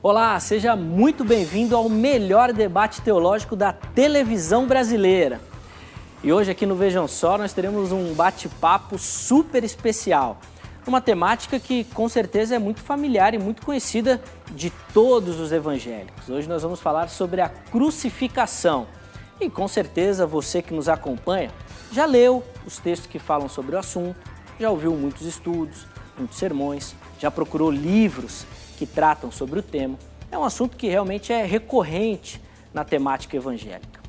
Olá, seja muito bem-vindo ao melhor debate teológico da televisão brasileira. E hoje aqui no Vejam Só nós teremos um bate-papo super especial, uma temática que com certeza é muito familiar e muito conhecida de todos os evangélicos. Hoje nós vamos falar sobre a crucificação e com certeza você que nos acompanha já leu os textos que falam sobre o assunto, já ouviu muitos estudos, muitos sermões, já procurou livros que tratam sobre o tema. É um assunto que realmente é recorrente na temática evangélica.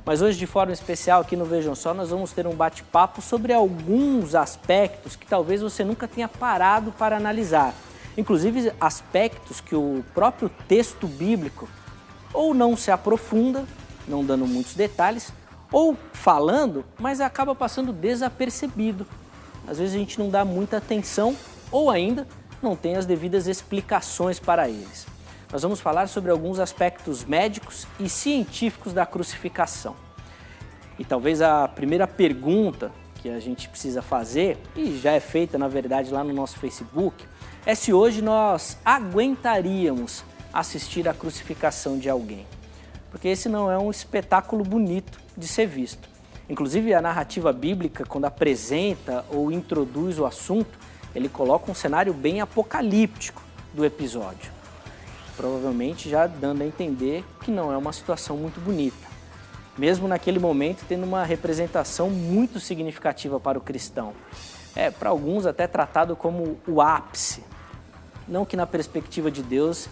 Mas hoje, de forma especial, aqui no Vejam Só, nós vamos ter um bate-papo sobre alguns aspectos que talvez você nunca tenha parado para analisar. Inclusive, aspectos que o próprio texto bíblico ou não se aprofunda, não dando muitos detalhes, ou falando, mas acaba passando desapercebido. Às vezes a gente não dá muita atenção ou ainda não tem as devidas explicações para eles. Nós vamos falar sobre alguns aspectos médicos e científicos da crucificação. E talvez a primeira pergunta que a gente precisa fazer, e já é feita na verdade lá no nosso Facebook, é se hoje nós aguentaríamos assistir à crucificação de alguém. Porque esse não é um espetáculo bonito de ser visto. Inclusive a narrativa bíblica, quando apresenta ou introduz o assunto, ele coloca um cenário bem apocalíptico do episódio. Provavelmente já dando a entender que não é uma situação muito bonita. Mesmo naquele momento tendo uma representação muito significativa para o cristão. Para alguns até tratado como o ápice. Não que na perspectiva de Deus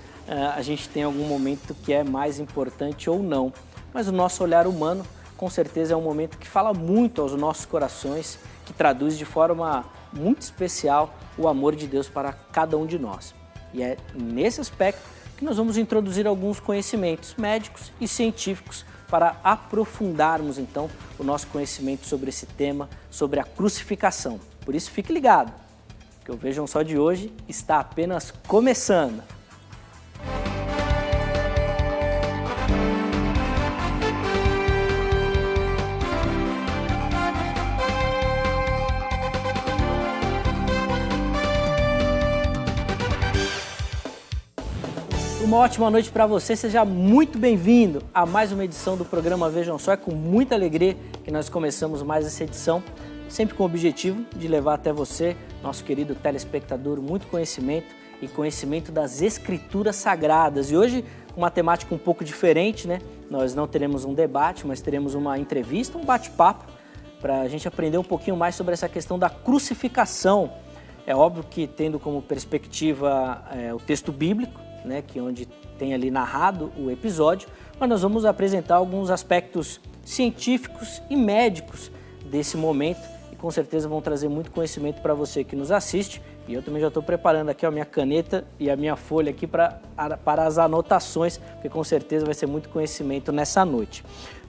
a gente tenha algum momento que é mais importante ou não. Mas o nosso olhar humano com certeza é um momento que fala muito aos nossos corações, que traduz de forma muito especial o amor de Deus para cada um de nós. E é nesse aspecto que nós vamos introduzir alguns conhecimentos médicos e científicos para aprofundarmos então o nosso conhecimento sobre esse tema, sobre a crucificação. Por isso fique ligado, que o Vejam Só de hoje está apenas começando. Uma ótima noite para você, seja muito bem-vindo a mais uma edição do programa Vejam Só. É com muita alegria que nós começamos mais essa edição, sempre com o objetivo de levar até você, nosso querido telespectador, muito conhecimento e conhecimento das Escrituras Sagradas. E hoje, uma temática um pouco diferente, né? Nós não teremos um debate, mas teremos uma entrevista, um bate-papo, para a gente aprender um pouquinho mais sobre essa questão da crucificação. É óbvio que tendo como perspectiva o texto bíblico, né, que onde tem ali narrado o episódio, mas nós vamos apresentar alguns aspectos científicos e médicos desse momento e com certeza vão trazer muito conhecimento para você que nos assiste. E eu também já estou preparando aqui a minha caneta e a minha folha aqui para as anotações, porque com certeza vai ser muito conhecimento nessa noite.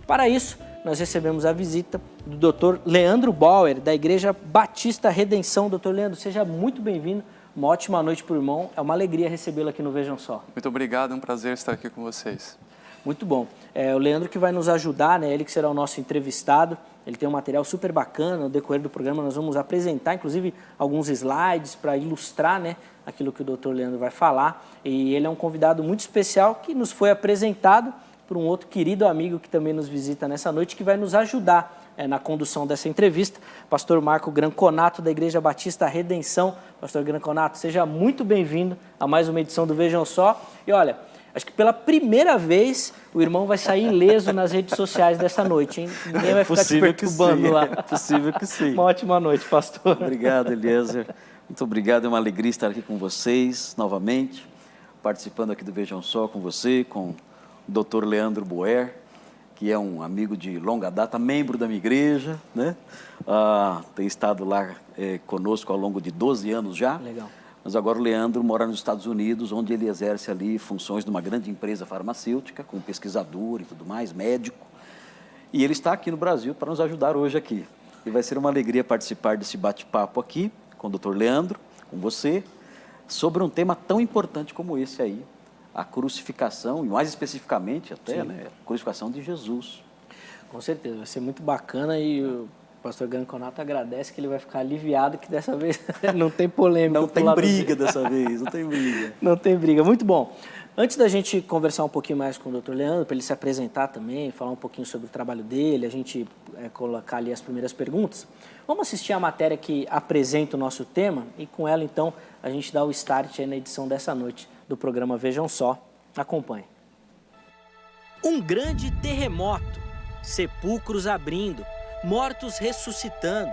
Para isso, nós recebemos a visita do Dr. Leandro Bauer, da Igreja Batista Redenção. Dr. Leandro, seja muito bem-vindo. Uma ótima noite para o irmão, é uma alegria recebê-lo aqui no Vejam Só. Muito obrigado, é um prazer estar aqui com vocês. Muito bom. O Leandro que vai nos ajudar, né? Ele que será o nosso entrevistado, ele tem um material super bacana, no decorrer do programa nós vamos apresentar, inclusive, alguns slides para ilustrar, né, aquilo que o Dr. Leandro vai falar. E ele é um convidado muito especial que nos foi apresentado por um outro querido amigo que também nos visita nessa noite, que vai nos ajudar na condução dessa entrevista, pastor Marco Granconato, da Igreja Batista Redenção. Pastor Granconato, seja muito bem-vindo a mais uma edição do Vejam Só. E olha, acho que pela primeira vez o irmão vai sair ileso nas redes sociais dessa noite, hein? Ninguém vai ficar te perturbando lá. É possível que sim. Uma ótima noite, pastor. Obrigado, Eliezer. Muito obrigado, é uma alegria estar aqui com vocês novamente, participando aqui do Vejam Só com você, com o Dr. Leandro Bauer, que é um amigo de longa data, membro da minha igreja, né? Tem estado lá conosco ao longo de 12 anos já. Legal. Mas agora o Leandro mora nos Estados Unidos, onde ele exerce ali funções de uma grande empresa farmacêutica, como pesquisador e tudo mais, médico. E ele está aqui no Brasil para nos ajudar hoje aqui. E vai ser uma alegria participar desse bate-papo aqui com o Dr. Leandro, com você, sobre um tema tão importante como esse aí, a crucificação, e mais especificamente até, né, a crucificação de Jesus. Com certeza, vai ser muito bacana e o pastor Granconato agradece que ele vai ficar aliviado que dessa vez não tem polêmica. Não tem briga dessa vez, não tem briga. Não tem briga, muito bom. Antes da gente conversar um pouquinho mais com o Dr. Leandro, para ele se apresentar também, falar um pouquinho sobre o trabalho dele, a gente colocar ali as primeiras perguntas, vamos assistir a matéria que apresenta o nosso tema e com ela, então, a gente dá o start aí na edição dessa noite do programa Vejam Só. Acompanhe. Um grande terremoto, sepulcros abrindo, mortos ressuscitando,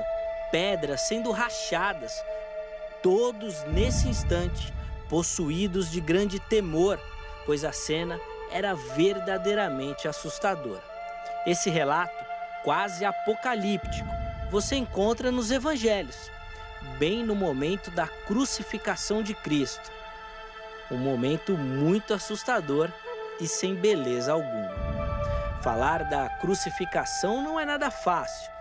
pedras sendo rachadas, todos nesse instante possuídos de grande temor, pois a cena era verdadeiramente assustadora. Esse relato, quase apocalíptico, você encontra nos evangelhos, bem no momento da crucificação de Cristo. Um momento muito assustador e sem beleza alguma. Falar da crucificação não é nada fácil.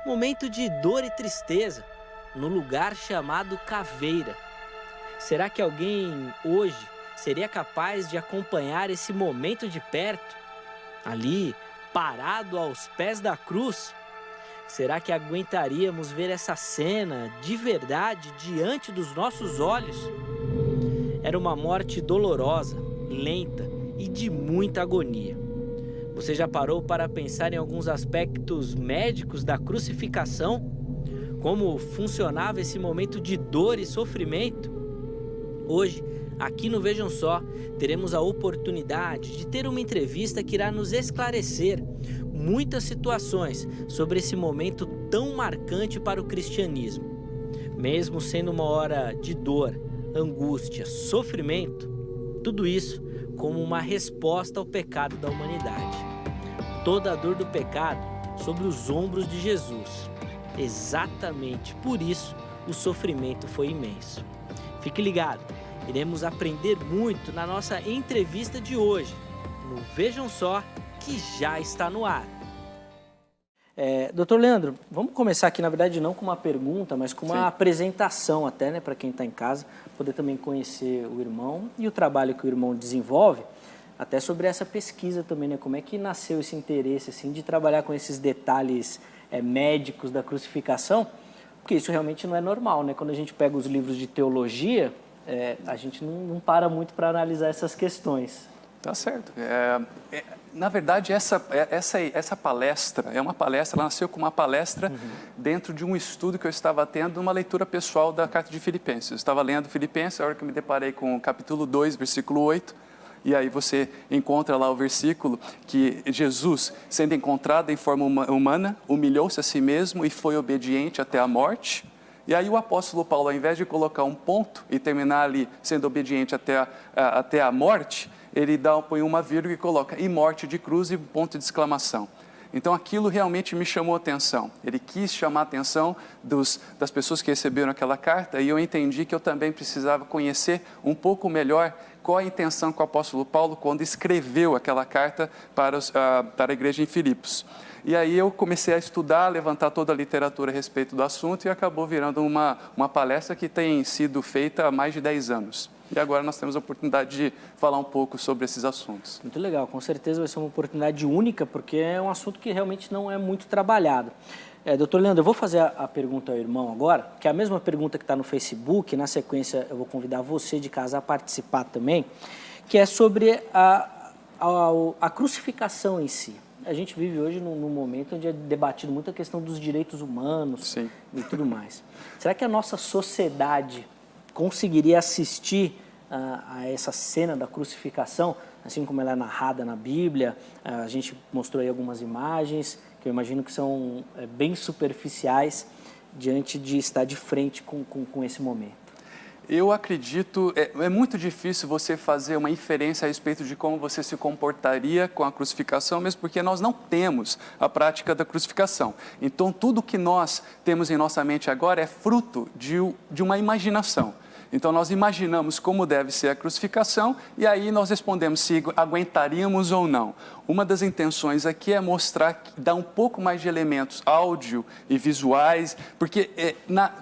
Momento de dor e tristeza, no lugar chamado caveira. Será que alguém hoje seria capaz de acompanhar esse momento de perto? Ali, parado aos pés da cruz? Será que aguentaríamos ver essa cena de verdade diante dos nossos olhos? Era uma morte dolorosa, lenta e de muita agonia. Você já parou para pensar em alguns aspectos médicos da crucificação? Como funcionava esse momento de dor e sofrimento? Hoje, aqui no Vejam Só, teremos a oportunidade de ter uma entrevista que irá nos esclarecer muitas situações sobre esse momento tão marcante para o cristianismo. Mesmo sendo uma hora de dor, angústia, sofrimento, tudo isso como uma resposta ao pecado da humanidade. Toda a dor do pecado sobre os ombros de Jesus. Exatamente por isso o sofrimento foi imenso. Fique ligado, iremos aprender muito na nossa entrevista de hoje, no Vejam Só, que já está no ar. Doutor Leandro, vamos começar aqui, na verdade, não com uma pergunta, mas com uma apresentação até, né, para quem está em casa, poder também conhecer o irmão e o trabalho que o irmão desenvolve, até sobre essa pesquisa também, né, como é que nasceu esse interesse, assim, de trabalhar com esses detalhes médicos da crucificação, porque isso realmente não é normal, né, quando a gente pega os livros de teologia, a gente não para muito para analisar essas questões. Tá certo. Na verdade, essa palestra é uma palestra, ela nasceu como uma palestra dentro de um estudo que eu estava tendo, uma leitura pessoal da Carta de Filipenses. Eu estava lendo Filipenses, a hora que eu me deparei com o capítulo 2, versículo 8, e aí você encontra lá o versículo que Jesus, sendo encontrado em forma humana, humilhou-se a si mesmo e foi obediente até a morte. E aí o apóstolo Paulo, ao invés de colocar um ponto e terminar ali sendo obediente até a morte, ele põe uma vírgula e coloca e morte de cruz e ponto de exclamação. Então aquilo realmente me chamou a atenção. Ele quis chamar a atenção das pessoas que receberam aquela carta e eu entendi que eu também precisava conhecer um pouco melhor qual a intenção que o apóstolo Paulo quando escreveu aquela carta para a igreja em Filipos. E aí eu comecei a estudar, a levantar toda a literatura a respeito do assunto e acabou virando uma palestra que tem sido feita há mais de 10 anos. E agora nós temos a oportunidade de falar um pouco sobre esses assuntos. Muito legal, com certeza vai ser uma oportunidade única, porque é um assunto que realmente não é muito trabalhado. Doutor Leandro, eu vou fazer a pergunta ao irmão agora, que é a mesma pergunta que está no Facebook, na sequência eu vou convidar você de casa a participar também, que é sobre a crucificação em si. A gente vive hoje num momento onde é debatido muito a questão dos direitos humanos e tudo mais. Será que a nossa sociedade conseguiria assistir a essa cena da crucificação, assim como ela é narrada na Bíblia? A gente mostrou aí algumas imagens, que eu imagino que são bem superficiais, diante de estar de frente com esse momento. Eu acredito, é muito difícil você fazer uma inferência a respeito de como você se comportaria com a crucificação, mesmo porque nós não temos a prática da crucificação. Então, tudo que nós temos em nossa mente agora é fruto de uma imaginação. Então, nós imaginamos como deve ser a crucificação e aí nós respondemos se aguentaríamos ou não. Uma das intenções aqui é mostrar, dar um pouco mais de elementos áudio e visuais, porque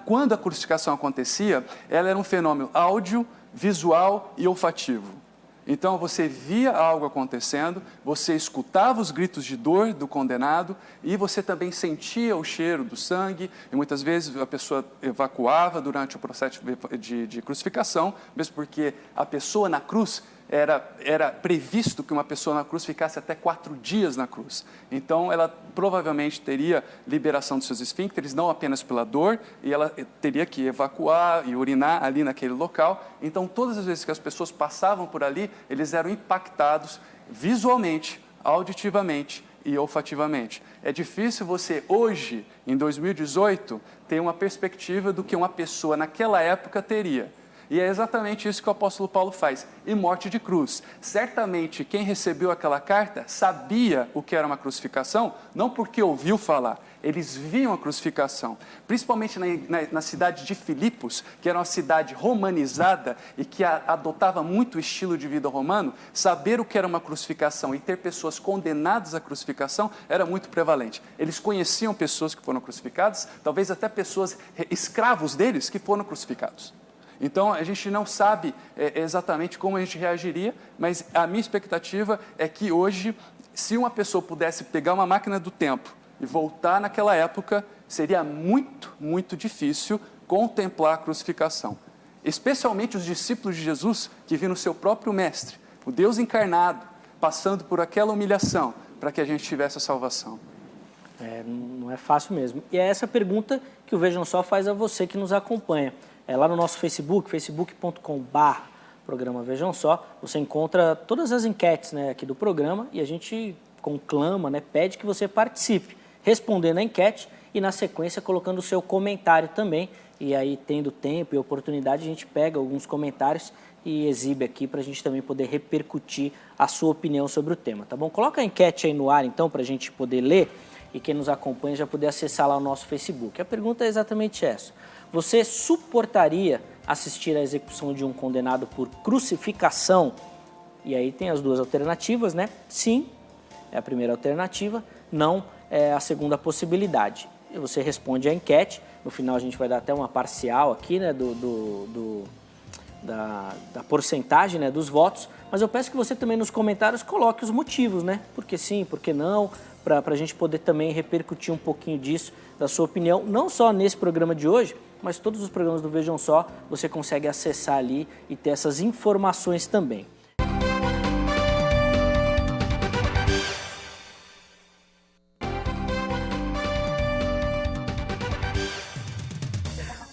quando a crucificação acontecia, ela era um fenômeno áudio, visual e olfativo. Então, você via algo acontecendo, você escutava os gritos de dor do condenado e você também sentia o cheiro do sangue e muitas vezes a pessoa evacuava durante o processo de crucificação, mesmo porque a pessoa na cruz era previsto que uma pessoa na cruz ficasse até 4 dias na cruz. Então, ela provavelmente teria liberação dos seus esfíncteres, não apenas pela dor, e ela teria que evacuar e urinar ali naquele local. Então, todas as vezes que as pessoas passavam por ali, eles eram impactados visualmente, auditivamente e olfativamente. É difícil você, hoje, em 2018, ter uma perspectiva do que uma pessoa naquela época teria. E é exatamente isso que o apóstolo Paulo faz, e morte de cruz. Certamente, quem recebeu aquela carta sabia o que era uma crucificação, não porque ouviu falar, eles viam a crucificação. Principalmente na cidade de Filipos, que era uma cidade romanizada e que adotava muito o estilo de vida romano, saber o que era uma crucificação e ter pessoas condenadas à crucificação era muito prevalente. Eles conheciam pessoas que foram crucificadas, talvez até pessoas, escravos deles, que foram crucificados. Então, a gente não sabe exatamente como a gente reagiria, mas a minha expectativa é que hoje, se uma pessoa pudesse pegar uma máquina do tempo e voltar naquela época, seria muito, muito difícil contemplar a crucificação. Especialmente os discípulos de Jesus, que viram o seu próprio mestre, o Deus encarnado, passando por aquela humilhação, para que a gente tivesse a salvação. Não é fácil mesmo. E é essa pergunta que o Vejam Só faz a você que nos acompanha. Lá no nosso Facebook, facebook.com/programa Vejam Só, você encontra todas as enquetes, né, aqui do programa, e a gente conclama, né, pede que você participe, respondendo a enquete e, na sequência, colocando o seu comentário também. E aí, tendo tempo e oportunidade, a gente pega alguns comentários e exibe aqui para a gente também poder repercutir a sua opinião sobre o tema, tá bom? Coloca a enquete aí no ar, então, para a gente poder ler e quem nos acompanha já poder acessar lá o nosso Facebook. A pergunta é exatamente essa. Você suportaria assistir à execução de um condenado por crucificação? E aí tem as duas alternativas, né? Sim, é a primeira alternativa, não é a segunda possibilidade. E você responde à enquete, no final a gente vai dar até uma parcial aqui, né, da porcentagem, né, dos votos, mas eu peço que você também nos comentários coloque os motivos, né? Por que sim, por que não, para a gente poder também repercutir um pouquinho disso, da sua opinião, não só nesse programa de hoje, mas todos os programas do Vejam Só, você consegue acessar ali e ter essas informações também.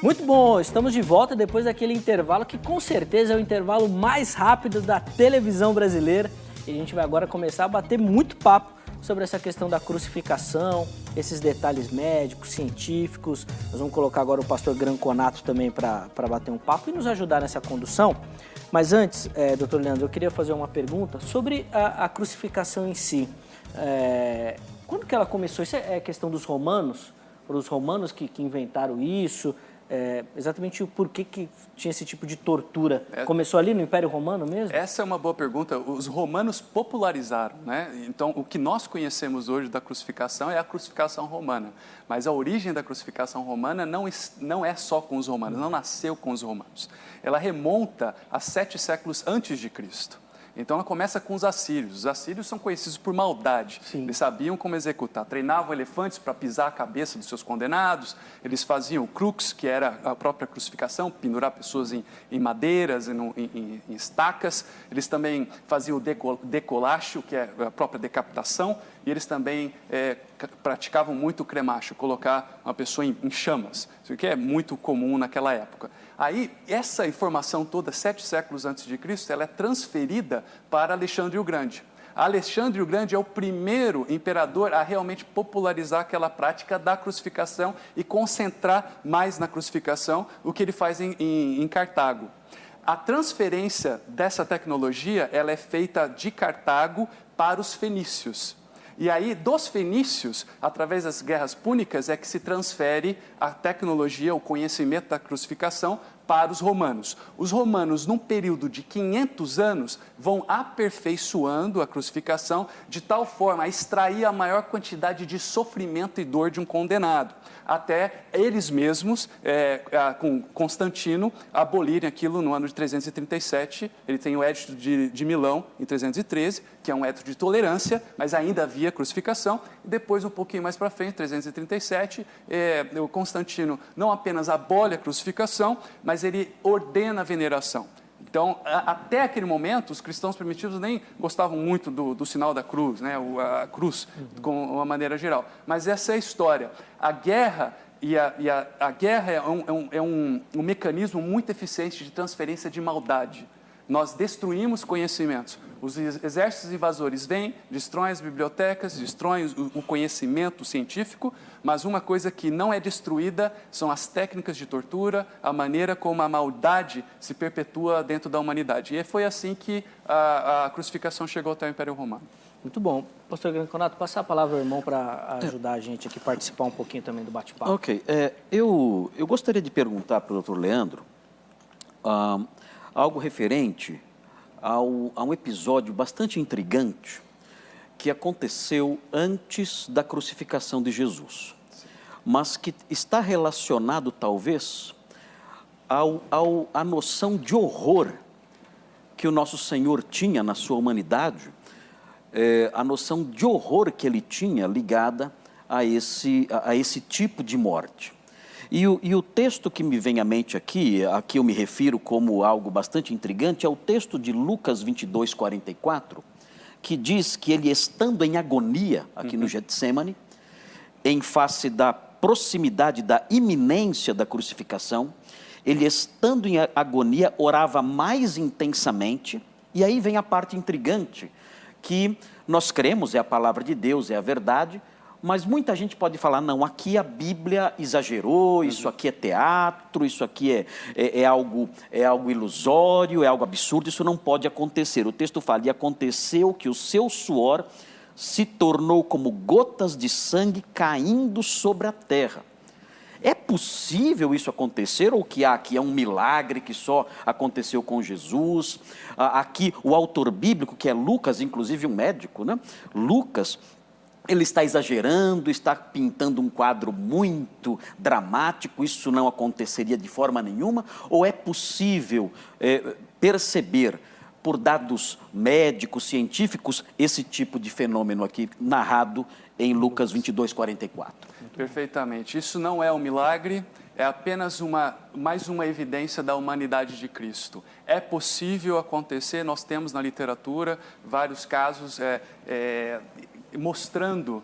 Muito bom, estamos de volta depois daquele intervalo que com certeza é o intervalo mais rápido da televisão brasileira. E a gente vai agora começar a bater muito papo sobre essa questão da crucificação, esses detalhes médicos, científicos. Nós vamos colocar agora o pastor Granconato também para bater um papo e nos ajudar nessa condução. Mas antes, doutor Leandro, eu queria fazer uma pergunta sobre a crucificação em si. Quando que ela começou? Isso é questão dos romanos? Foram os romanos que inventaram isso? Exatamente o porquê que tinha esse tipo de tortura. Começou ali no Império Romano mesmo? Essa é uma boa pergunta. Os romanos popularizaram, né? Então, o que nós conhecemos hoje da crucificação é a crucificação romana. Mas a origem da crucificação romana não é só com os romanos, não nasceu com os romanos. Ela remonta a 7 séculos antes de Cristo. Então, ela começa com os assírios. Os assírios são conhecidos por maldade. Sim. Eles sabiam como executar. Treinavam elefantes para pisar a cabeça dos seus condenados. Eles faziam crux, que era a própria crucificação, pendurar pessoas em madeiras, em estacas. Eles também faziam o decolacho, que é a própria decapitação. E eles também praticavam muito o cremacho, colocar uma pessoa em chamas. Isso que é muito comum naquela época. Aí, essa informação toda, 7 séculos antes de Cristo, ela é transferida para Alexandre o Grande. Alexandre o Grande é o primeiro imperador a realmente popularizar aquela prática da crucificação e concentrar mais na crucificação, o que ele faz em Cartago. A transferência dessa tecnologia, ela é feita de Cartago para os fenícios. E aí, dos fenícios, através das guerras púnicas, é que se transfere a tecnologia, o conhecimento da crucificação para os romanos. Os romanos, num período de 500 anos, vão aperfeiçoando a crucificação de tal forma a extrair a maior quantidade de sofrimento e dor de um condenado, até eles mesmos, com Constantino, abolirem aquilo no ano de 337. Ele tem o Edito de Milão, em 313, que é um edito de tolerância, mas ainda havia crucificação. E depois, um pouquinho mais para frente, 337, o Constantino não apenas abole a crucificação, mas ele ordena a veneração. Então, até aquele momento, os cristãos primitivos nem gostavam muito do sinal da cruz, né? A cruz, com uma maneira geral. Mas essa é a história. A guerra, a guerra é um mecanismo muito eficiente de transferência de maldade. Nós destruímos conhecimentos. Os exércitos invasores vêm, destroem as bibliotecas, destroem o conhecimento científico, mas uma coisa que não é destruída são as técnicas de tortura, a maneira como a maldade se perpetua dentro da humanidade. E foi assim que a crucificação chegou até o Império Romano. Muito bom. Pastor Granconato, passar a palavra ao irmão para ajudar a gente aqui a participar um pouquinho também do bate-papo. Ok. Eu gostaria de perguntar para o doutor Leandro algo referente a um episódio bastante intrigante que aconteceu antes da crucificação de Jesus, mas que está relacionado, talvez, à noção de horror que o nosso Senhor tinha na sua humanidade, a noção de horror que ele tinha ligada a esse tipo de morte. E o texto que me vem à mente aqui, a que eu me refiro como algo bastante intrigante, é o texto de Lucas 22, 44, que diz que ele, estando em agonia, aqui no Getsemane, em face da proximidade, da iminência da crucificação, ele, estando em agonia, orava mais intensamente, e aí vem a parte intrigante, que nós cremos, é a palavra de Deus, é a verdade, mas muita gente pode falar, não, aqui a Bíblia exagerou, isso aqui é teatro, isso aqui é algo ilusório, é algo absurdo, isso não pode acontecer. O texto fala, e aconteceu que o seu suor se tornou como gotas de sangue caindo sobre a terra. É possível isso acontecer, ou o que há aqui é um milagre que só aconteceu com Jesus? Aqui o autor bíblico, que é Lucas, inclusive um médico, né? Lucas, ele está exagerando, está pintando um quadro muito dramático, isso não aconteceria de forma nenhuma? Ou é possível perceber, por dados médicos, científicos, esse tipo de fenômeno aqui narrado em Lucas 22, 44? Perfeitamente. Isso não é um milagre, é apenas mais uma evidência da humanidade de Cristo. É possível acontecer, nós temos na literatura vários casos mostrando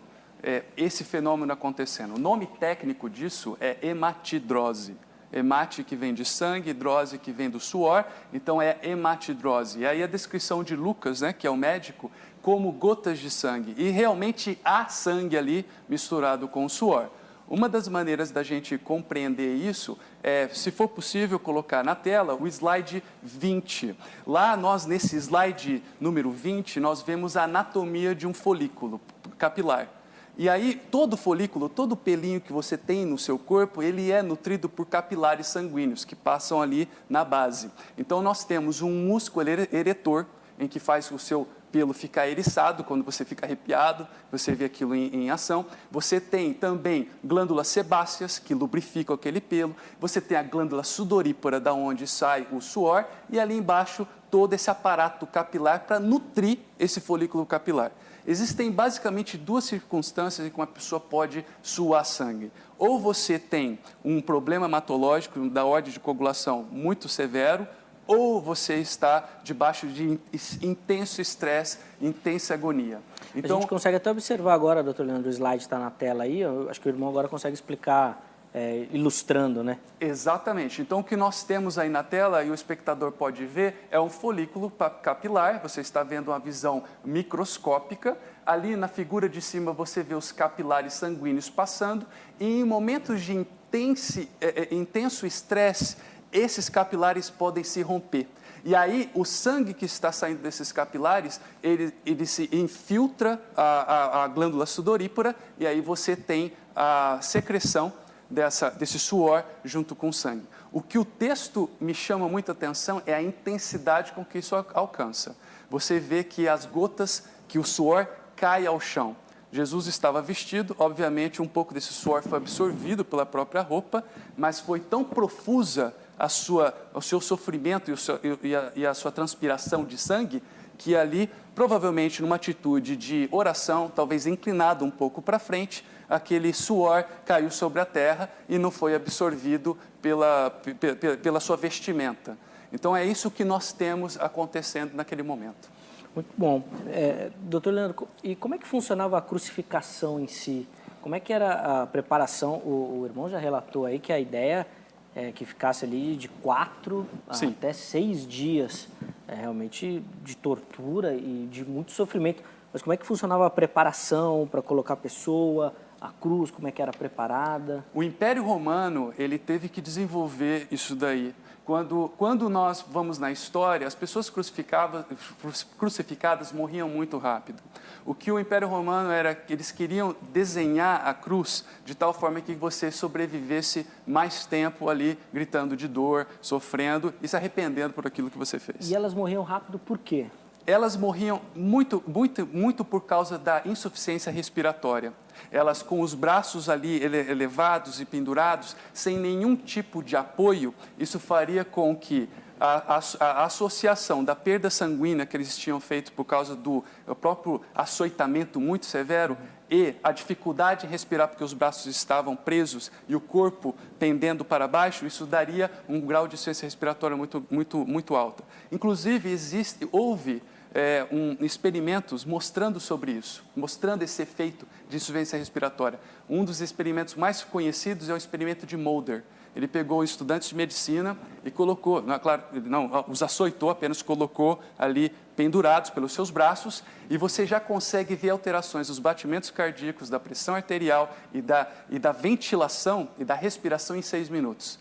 esse fenômeno acontecendo. O nome técnico disso é hematidrose. Hemate, que vem de sangue, drose, que vem do suor, então é hematidrose. E aí a descrição de Lucas, né, que é o médico, como gotas de sangue. E realmente há sangue ali misturado com o suor. Uma das maneiras da gente compreender isso é, se for possível, colocar na tela o slide 20. Lá, nesse slide número 20, nós vemos a anatomia de um folículo capilar. E aí, todo folículo, todo pelinho que você tem no seu corpo, ele é nutrido por capilares sanguíneos, que passam ali na base. Então, nós temos um músculo eretor, em que faz o seu pelo ficar eriçado, quando você fica arrepiado, você vê aquilo em ação. Você tem também glândulas sebáceas, que lubrificam aquele pelo. Você tem a glândula sudorípara, da onde sai o suor. E ali embaixo, todo esse aparato capilar para nutrir esse folículo capilar. Existem basicamente duas circunstâncias em que uma pessoa pode suar sangue. Ou você tem um problema hematológico da ordem de coagulação muito severo, ou você está debaixo de intenso estresse, intensa agonia. Então, a gente consegue até observar agora, doutor Leandro, o slide está na tela aí, eu acho que o irmão agora consegue explicar, ilustrando, né? Exatamente. Então, o que nós temos aí na tela, e o espectador pode ver, é um folículo capilar, você está vendo uma visão microscópica. Ali na figura de cima você vê os capilares sanguíneos passando, e em momentos de intenso estresse, esses capilares podem se romper. E aí, o sangue que está saindo desses capilares, ele se infiltra a glândula sudorípara, e aí você tem a secreção desse suor junto com o sangue. O que o texto me chama muita atenção é a intensidade com que isso alcança. Você vê que as gotas, que o suor cai ao chão. Jesus estava vestido, obviamente um pouco desse suor foi absorvido pela própria roupa, mas foi tão profusa o seu sofrimento e a sua transpiração de sangue, que ali, provavelmente numa atitude de oração, talvez inclinado um pouco para frente, aquele suor caiu sobre a terra e não foi absorvido pela sua vestimenta. Então é isso que nós temos acontecendo naquele momento. Muito bom. Doutor Leandro, e como é que funcionava a crucificação em si? Como é que era a preparação? O irmão já relatou aí que a ideia é que ficasse ali de 4 até 6 dias, realmente de tortura e de muito sofrimento. Mas como é que funcionava a preparação para colocar a pessoa, a cruz, como é que era preparada? O Império Romano, ele teve que desenvolver isso daí. Quando nós vamos na história, as pessoas crucificadas morriam muito rápido. O que o Império Romano era que eles queriam desenhar a cruz de tal forma que você sobrevivesse mais tempo ali, gritando de dor, sofrendo e se arrependendo por aquilo que você fez. E elas morriam rápido por quê? Elas morriam muito por causa da insuficiência respiratória. Elas com os braços ali elevados e pendurados, sem nenhum tipo de apoio, isso faria com que a associação da perda sanguínea que eles tinham feito por causa do próprio açoitamento muito severo e a dificuldade em respirar porque os braços estavam presos e o corpo pendendo para baixo, isso daria um grau de insuficiência respiratória muito alta. Inclusive, houve experimentos mostrando sobre isso, mostrando esse efeito de insuficiência respiratória. Um dos experimentos mais conhecidos é o experimento de Mulder. Ele pegou estudantes de medicina e colocou, não os açoitou, apenas colocou ali pendurados pelos seus braços e você já consegue ver alterações dos batimentos cardíacos, da pressão arterial e da ventilação e da respiração em 6 minutos.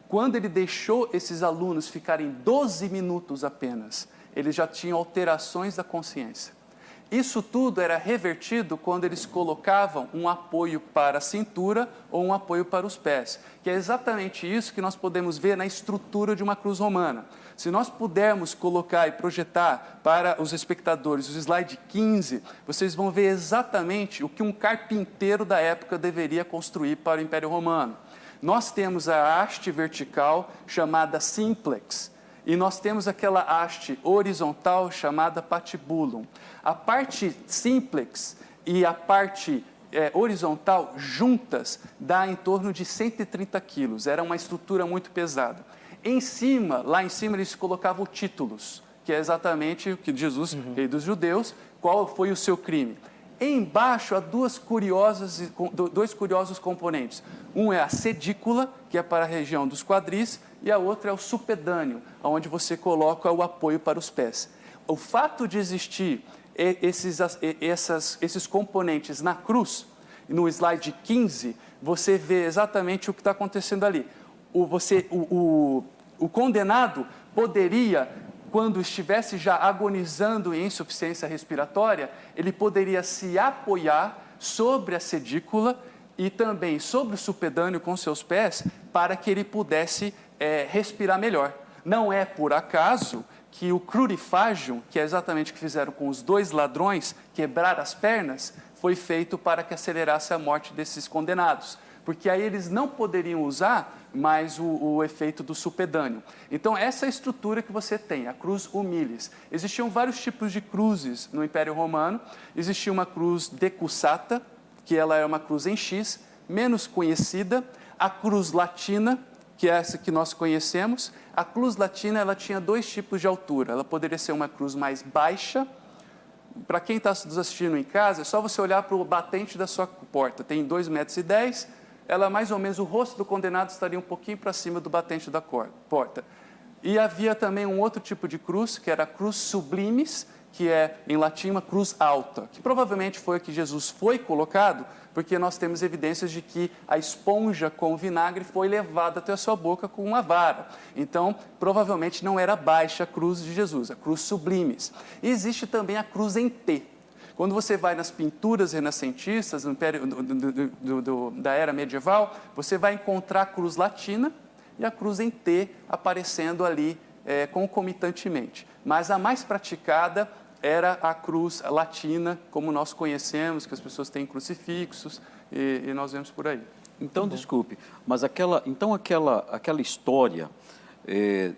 Quando ele deixou esses alunos ficarem 12 minutos apenas, eles já tinham alterações da consciência. Isso tudo era revertido quando eles colocavam um apoio para a cintura ou um apoio para os pés, que é exatamente isso que nós podemos ver na estrutura de uma cruz romana. Se nós pudermos colocar e projetar para os espectadores o slide 15, vocês vão ver exatamente o que um carpinteiro da época deveria construir para o Império Romano. Nós temos a haste vertical chamada simplex, e nós temos aquela haste horizontal chamada patibulum. A parte simplex e a parte horizontal juntas dá em torno de 130 quilos. Era uma estrutura muito pesada. Lá em cima eles colocavam títulos, que é exatamente o que Jesus, rei dos judeus, qual foi o seu crime. Embaixo há dois curiosos componentes. Um é a sedícula, que é para a região dos quadris, e a outra é o supedâneo, onde você coloca o apoio para os pés. O fato de existir esses componentes na cruz, no slide 15, você vê exatamente o que está acontecendo ali. O condenado poderia, quando estivesse já agonizando em insuficiência respiratória, ele poderia se apoiar sobre a sedícula e também sobre o supedâneo com seus pés para que ele pudesse respirar melhor. Não é por acaso que o crurifágio, que é exatamente o que fizeram com os 2 ladrões, quebrar as pernas, foi feito para que acelerasse a morte desses condenados. Porque aí eles não poderiam usar mais o efeito do supedâneo. Então, essa é a estrutura que você tem, a cruz humilis. Existiam vários tipos de cruzes no Império Romano. Existia uma cruz decussata, que ela é uma cruz em X, menos conhecida. A cruz latina, que é essa que nós conhecemos. A cruz latina, ela tinha 2 tipos de altura. Ela poderia ser uma cruz mais baixa. Para quem está nos assistindo em casa, é só você olhar para o batente da sua porta. Tem 2,10 metros. Ela mais ou menos, o rosto do condenado estaria um pouquinho para cima do batente da porta. E havia também um outro tipo de cruz, que era a cruz sublimis, que é, em latim, uma cruz alta, que provavelmente foi a que Jesus foi colocado, porque nós temos evidências de que a esponja com vinagre foi levada até a sua boca com uma vara. Então, provavelmente não era baixa a cruz de Jesus, a cruz sublimis. E existe também a cruz em T. Quando você vai nas pinturas renascentistas da era medieval, você vai encontrar a cruz latina e a cruz em T aparecendo ali concomitantemente. Mas a mais praticada era a cruz latina, como nós conhecemos, que as pessoas têm crucifixos e nós vemos por aí. Então, desculpe, mas aquela história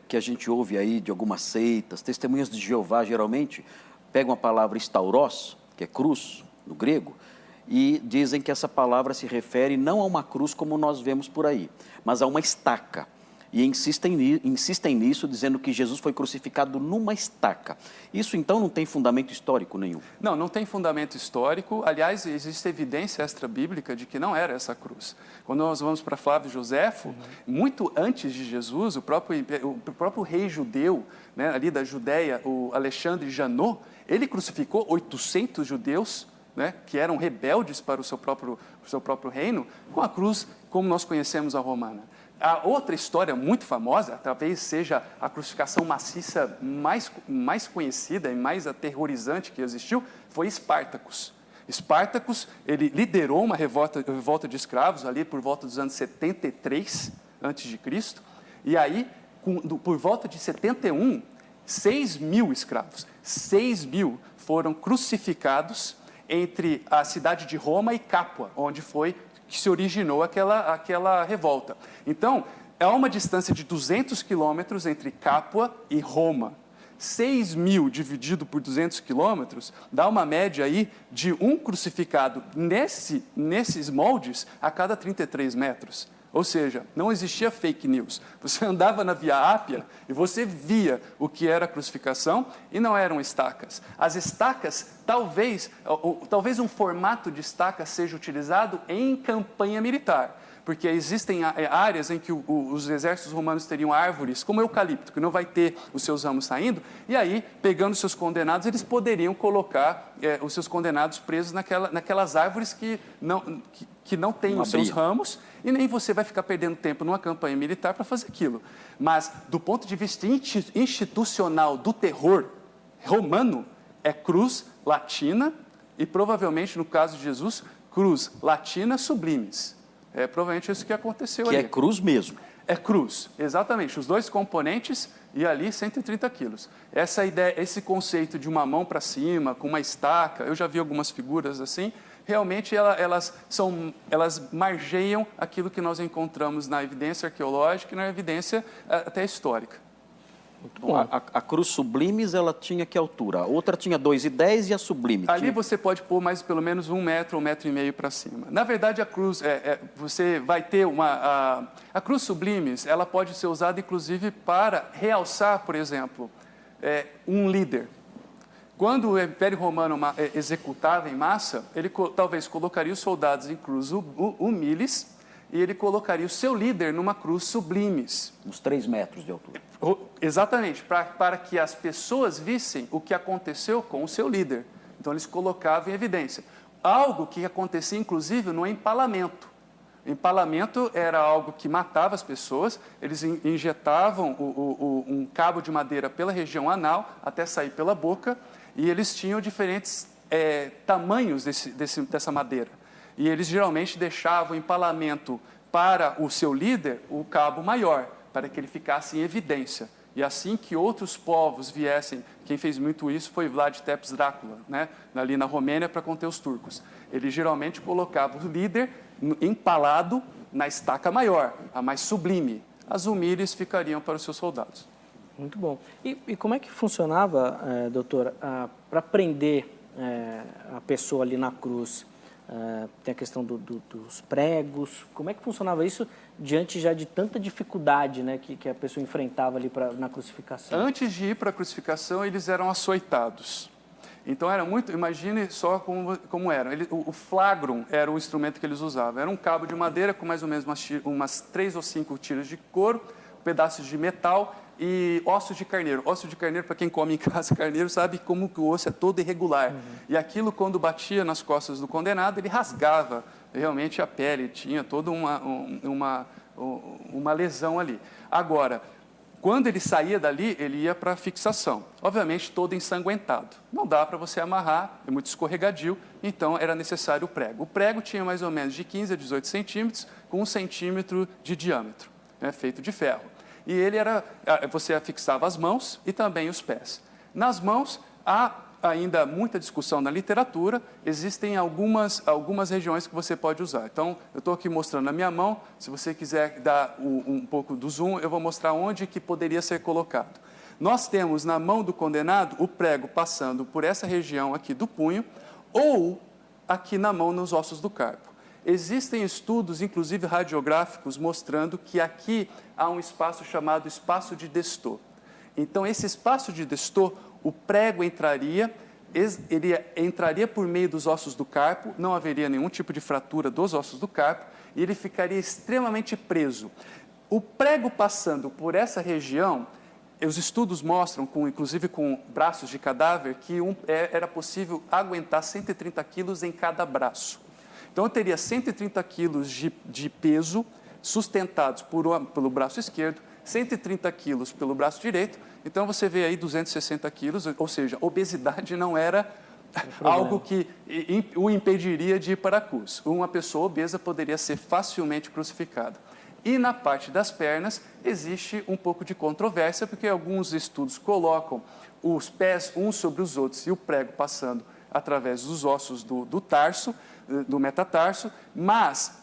que a gente ouve aí de algumas seitas, testemunhas de Jeová, geralmente pegam a palavra stauros, que é cruz, no grego, e dizem que essa palavra se refere não a uma cruz como nós vemos por aí, mas a uma estaca. e insistem nisso, dizendo que Jesus foi crucificado numa estaca. Isso, então, não tem fundamento histórico nenhum? Não, não tem fundamento histórico. Aliás, existe evidência extra-bíblica de que não era essa cruz. Quando nós vamos para Flávio Joséfo, muito antes de Jesus, o próprio rei judeu, né, ali da Judéia, o Alexandre Janot, ele crucificou 800 judeus, né, que eram rebeldes para o seu próprio reino, com a cruz como nós conhecemos a romana. A outra história muito famosa, talvez seja a crucificação maciça mais conhecida e mais aterrorizante que existiu, foi Espartacus. Espartacus, ele liderou uma revolta de escravos ali por volta dos anos 73 a.C., e aí, por volta de 71, 6.000 escravos, 6.000 foram crucificados entre a cidade de Roma e Capua, onde foi que se originou aquela revolta. Então, há uma distância de 200 quilômetros entre Capua e Roma. 6.000 dividido por 200 quilômetros dá uma média aí de um crucificado nesses moldes a cada 33 metros. Ou seja, não existia fake news. Você andava na Via Ápia e você via o que era a crucificação e não eram estacas. As estacas, talvez um formato de estaca seja utilizado em campanha militar, porque existem áreas em que os exércitos romanos teriam árvores, como o eucalipto, que não vai ter os seus ramos saindo, e aí, pegando os seus condenados, eles poderiam colocar os seus condenados presos naquelas árvores que não têm os seus ramos, e nem você vai ficar perdendo tempo numa campanha militar para fazer aquilo. Mas, do ponto de vista institucional do terror romano, é cruz latina e, provavelmente, no caso de Jesus, cruz latina sublimes. É provavelmente isso que aconteceu ali. Que é cruz mesmo. É cruz, exatamente. Os dois componentes e ali 130 quilos. Essa ideia, esse conceito de uma mão para cima, com uma estaca, eu já vi algumas figuras assim, realmente elas margeiam aquilo que nós encontramos na evidência arqueológica e na evidência até histórica. Muito bom. A cruz sublimes, ela tinha que altura? A outra tinha 2,10 e a sublime? Ali você pode pôr mais pelo menos 1 metro, 1,5 metro para cima. Na verdade, a cruz, você vai ter a cruz sublimes, ela pode ser usada inclusive para realçar, por exemplo, um líder. Quando o Império Romano executava em massa, ele talvez colocaria os soldados em cruz humilis e ele colocaria o seu líder numa cruz sublimes. Uns 3 metros de altura. Exatamente, para que as pessoas vissem o que aconteceu com o seu líder. Então, eles colocavam em evidência. Algo que acontecia, inclusive, no empalamento. Empalamento era algo que matava as pessoas, eles injetavam um cabo de madeira pela região anal até sair pela boca, e eles tinham diferentes tamanhos dessa madeira. E eles geralmente deixavam o empalamento para o seu líder, o cabo maior, para que ele ficasse em evidência. E assim que outros povos viessem, quem fez muito isso foi Vlad Tepes Drácula, né? Ali na Romênia, para conter os turcos. Ele geralmente colocava o líder empalado na estaca maior, a mais sublime. As humílies ficariam para os seus soldados. Muito bom. E como é que funcionava, doutora, para prender a pessoa ali na cruz? Tem a questão dos pregos. Como é que funcionava isso diante já de tanta dificuldade, né, que a pessoa enfrentava ali na crucificação? Antes de ir para a crucificação, eles eram açoitados. Então, era muito... Imagine só como eram. O flagrum era o instrumento que eles usavam. Era um cabo de madeira com mais ou menos umas 3 ou 5 tiras de couro, pedaços de metal e ossos de carneiro. Osso de carneiro, para quem come em casa carneiro, sabe como que o osso é todo irregular. Uhum. E aquilo, quando batia nas costas do condenado, ele rasgava realmente a pele, tinha toda uma lesão ali. Agora, quando ele saía dali, ele ia para a fixação. Obviamente, todo ensanguentado. Não dá para você amarrar, é muito escorregadio, então era necessário o prego. O prego tinha mais ou menos de 15 a 18 centímetros, com 1 centímetro de diâmetro, né, feito de ferro. E você fixava as mãos e também os pés. Nas mãos, há ainda muita discussão na literatura, existem algumas regiões que você pode usar. Então, eu estou aqui mostrando a minha mão, se você quiser dar um pouco do zoom, eu vou mostrar onde que poderia ser colocado. Nós temos na mão do condenado o prego passando por essa região aqui do punho, ou aqui na mão nos ossos do carpo. Existem estudos, inclusive radiográficos, mostrando que aqui há um espaço chamado espaço de Destot. Então, esse espaço de Destot, o prego entraria, ele entraria por meio dos ossos do carpo, não haveria nenhum tipo de fratura dos ossos do carpo, e ele ficaria extremamente preso. O prego passando por essa região, os estudos mostram, inclusive com braços de cadáver, que era possível aguentar 130 quilos em cada braço. Então, eu teria 130 quilos de peso sustentados pelo braço esquerdo, 130 quilos pelo braço direito. Então, você vê aí 260 quilos, ou seja, obesidade não era algo que o impediria de ir para a cruz. Uma pessoa obesa poderia ser facilmente crucificada. E na parte das pernas, existe um pouco de controvérsia, porque alguns estudos colocam os pés uns sobre os outros e o prego passando através dos ossos do tarso, do metatarso, mas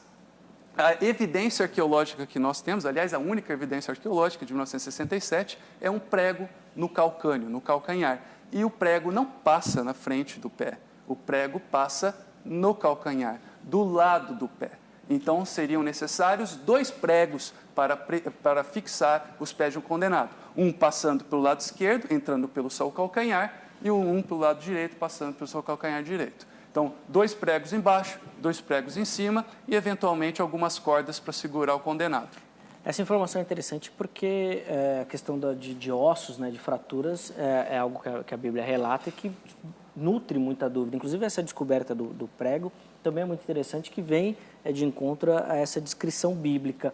a evidência arqueológica que nós temos, aliás, a única evidência arqueológica de 1967, é um prego no calcâneo, no calcanhar. E o prego não passa na frente do pé, o prego passa no calcanhar, do lado do pé. Então, seriam necessários 2 pregos para fixar os pés de um condenado. Um passando pelo lado esquerdo, entrando pelo seu calcanhar, e um pelo lado direito, passando pelo seu calcanhar direito. Então, 2 pregos embaixo, 2 pregos em cima e, eventualmente, algumas cordas para segurar o condenado. Essa informação é interessante porque a questão de ossos, né, de fraturas, é algo que a Bíblia relata e que nutre muita dúvida. Inclusive, essa descoberta do prego também é muito interessante, que vem de encontro a essa descrição bíblica.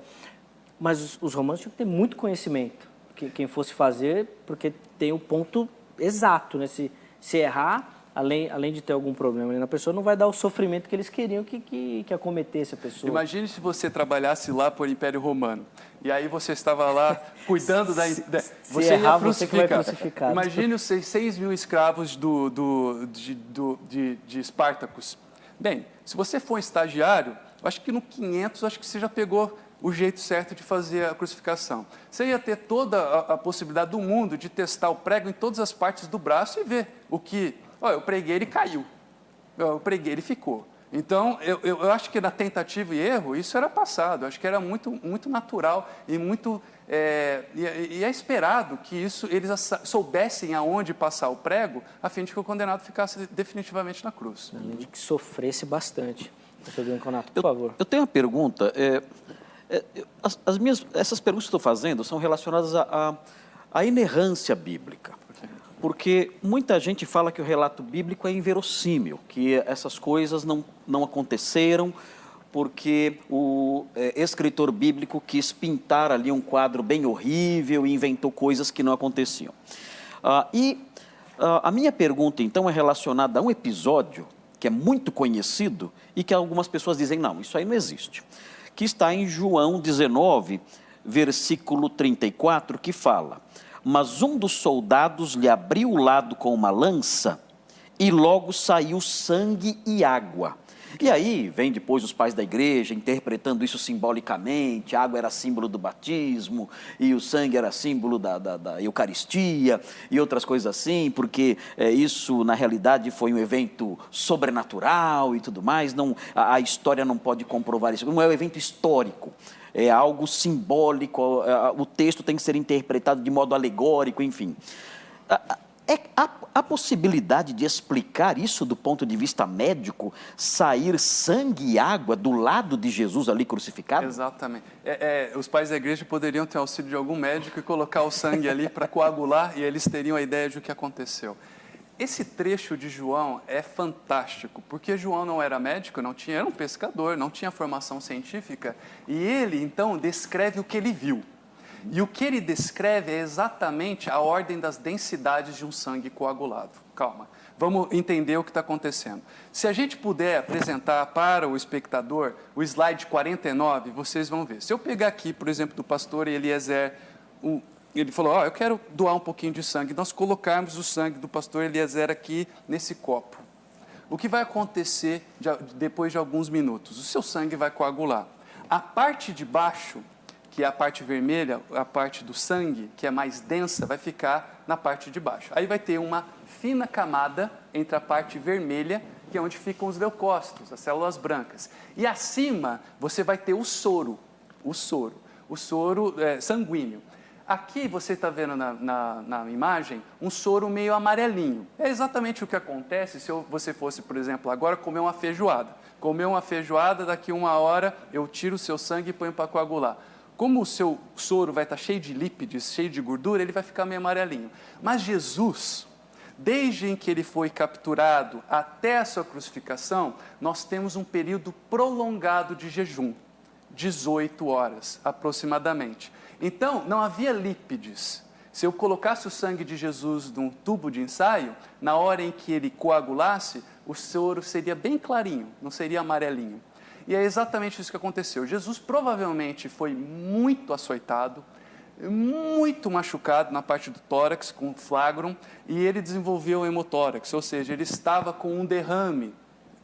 Mas os romanos tinham que ter muito conhecimento, quem fosse fazer, porque tem o ponto exato, né? Se errar, além de ter algum problema ali na pessoa, não vai dar o sofrimento que eles queriam que acometesse a pessoa. Imagine se você trabalhasse lá por Império Romano, e aí você estava lá cuidando da... Você errar, você que vai crucificar. Imagine os 6 mil escravos de Espartacus. Bem, se você for um estagiário, acho que no 500, acho que você já pegou o jeito certo de fazer a crucificação. Você ia ter toda a possibilidade do mundo de testar o prego em todas as partes do braço e ver o que... Olha, eu preguei, ele caiu. Eu preguei, ele ficou. Então, eu acho que na tentativa e erro, isso era passado. Eu acho que era muito, muito natural e muito... E é esperado que eles soubessem aonde passar o prego, a fim de que o condenado ficasse definitivamente na cruz. Além de que sofresse bastante. Doutor Bianconato, por favor. Eu tenho uma pergunta. Essas perguntas que estou fazendo são relacionadas à inerrância bíblica. Porque muita gente fala que o relato bíblico é inverossímil, que essas coisas não aconteceram, porque o escritor bíblico quis pintar ali um quadro bem horrível e inventou coisas que não aconteciam. A minha pergunta, então, é relacionada a um episódio que é muito conhecido e que algumas pessoas dizem, não, isso aí não existe, que está em João 19, versículo 34, que fala: mas um dos soldados lhe abriu o lado com uma lança e logo saiu sangue e água. E aí vem depois os pais da igreja interpretando isso simbolicamente. A água era símbolo do batismo e o sangue era símbolo da Eucaristia e outras coisas assim, porque isso na realidade foi um evento sobrenatural e tudo mais. A história não pode comprovar isso, não é um evento histórico. É algo simbólico, o texto tem que ser interpretado de modo alegórico, enfim. Há possibilidade de explicar isso do ponto de vista médico, sair sangue e água do lado de Jesus ali crucificado? Exatamente. Os pais da igreja poderiam ter auxílio de algum médico e colocar o sangue ali para coagular e eles teriam a ideia de o que aconteceu. Esse trecho de João é fantástico, porque João não era médico, era um pescador, não tinha formação científica, e ele, então, descreve o que ele viu. E o que ele descreve é exatamente a ordem das densidades de um sangue coagulado. Calma, vamos entender o que está acontecendo. Se a gente puder apresentar para o espectador o slide 49, vocês vão ver. Se eu pegar aqui, por exemplo, do pastor Eliezer, ele falou, eu quero doar um pouquinho de sangue. Nós colocarmos o sangue do pastor Eliezer aqui nesse copo. O que vai acontecer depois de alguns minutos? O seu sangue vai coagular. A parte de baixo, que é a parte vermelha, a parte do sangue, que é mais densa, vai ficar na parte de baixo. Aí vai ter uma fina camada entre a parte vermelha que é onde ficam os leucócitos, as células brancas. E acima você vai ter o soro sanguíneo. Aqui você está vendo na imagem um soro meio amarelinho. É exatamente o que acontece se você fosse, por exemplo, agora comer uma feijoada. Comer uma feijoada, daqui 1 hora eu tiro o seu sangue e ponho para coagular. Como o seu soro vai estar cheio de lípides, cheio de gordura, ele vai ficar meio amarelinho. Mas Jesus, desde em que ele foi capturado até a sua crucificação, nós temos um período prolongado de jejum, 18 horas aproximadamente. Então, não havia lípides. Se eu colocasse o sangue de Jesus num tubo de ensaio, na hora em que ele coagulasse, o soro seria bem clarinho, não seria amarelinho. E é exatamente isso que aconteceu. Jesus provavelmente foi muito açoitado, muito machucado na parte do tórax com flagrum, e ele desenvolveu o hemotórax, ou seja, ele estava com um derrame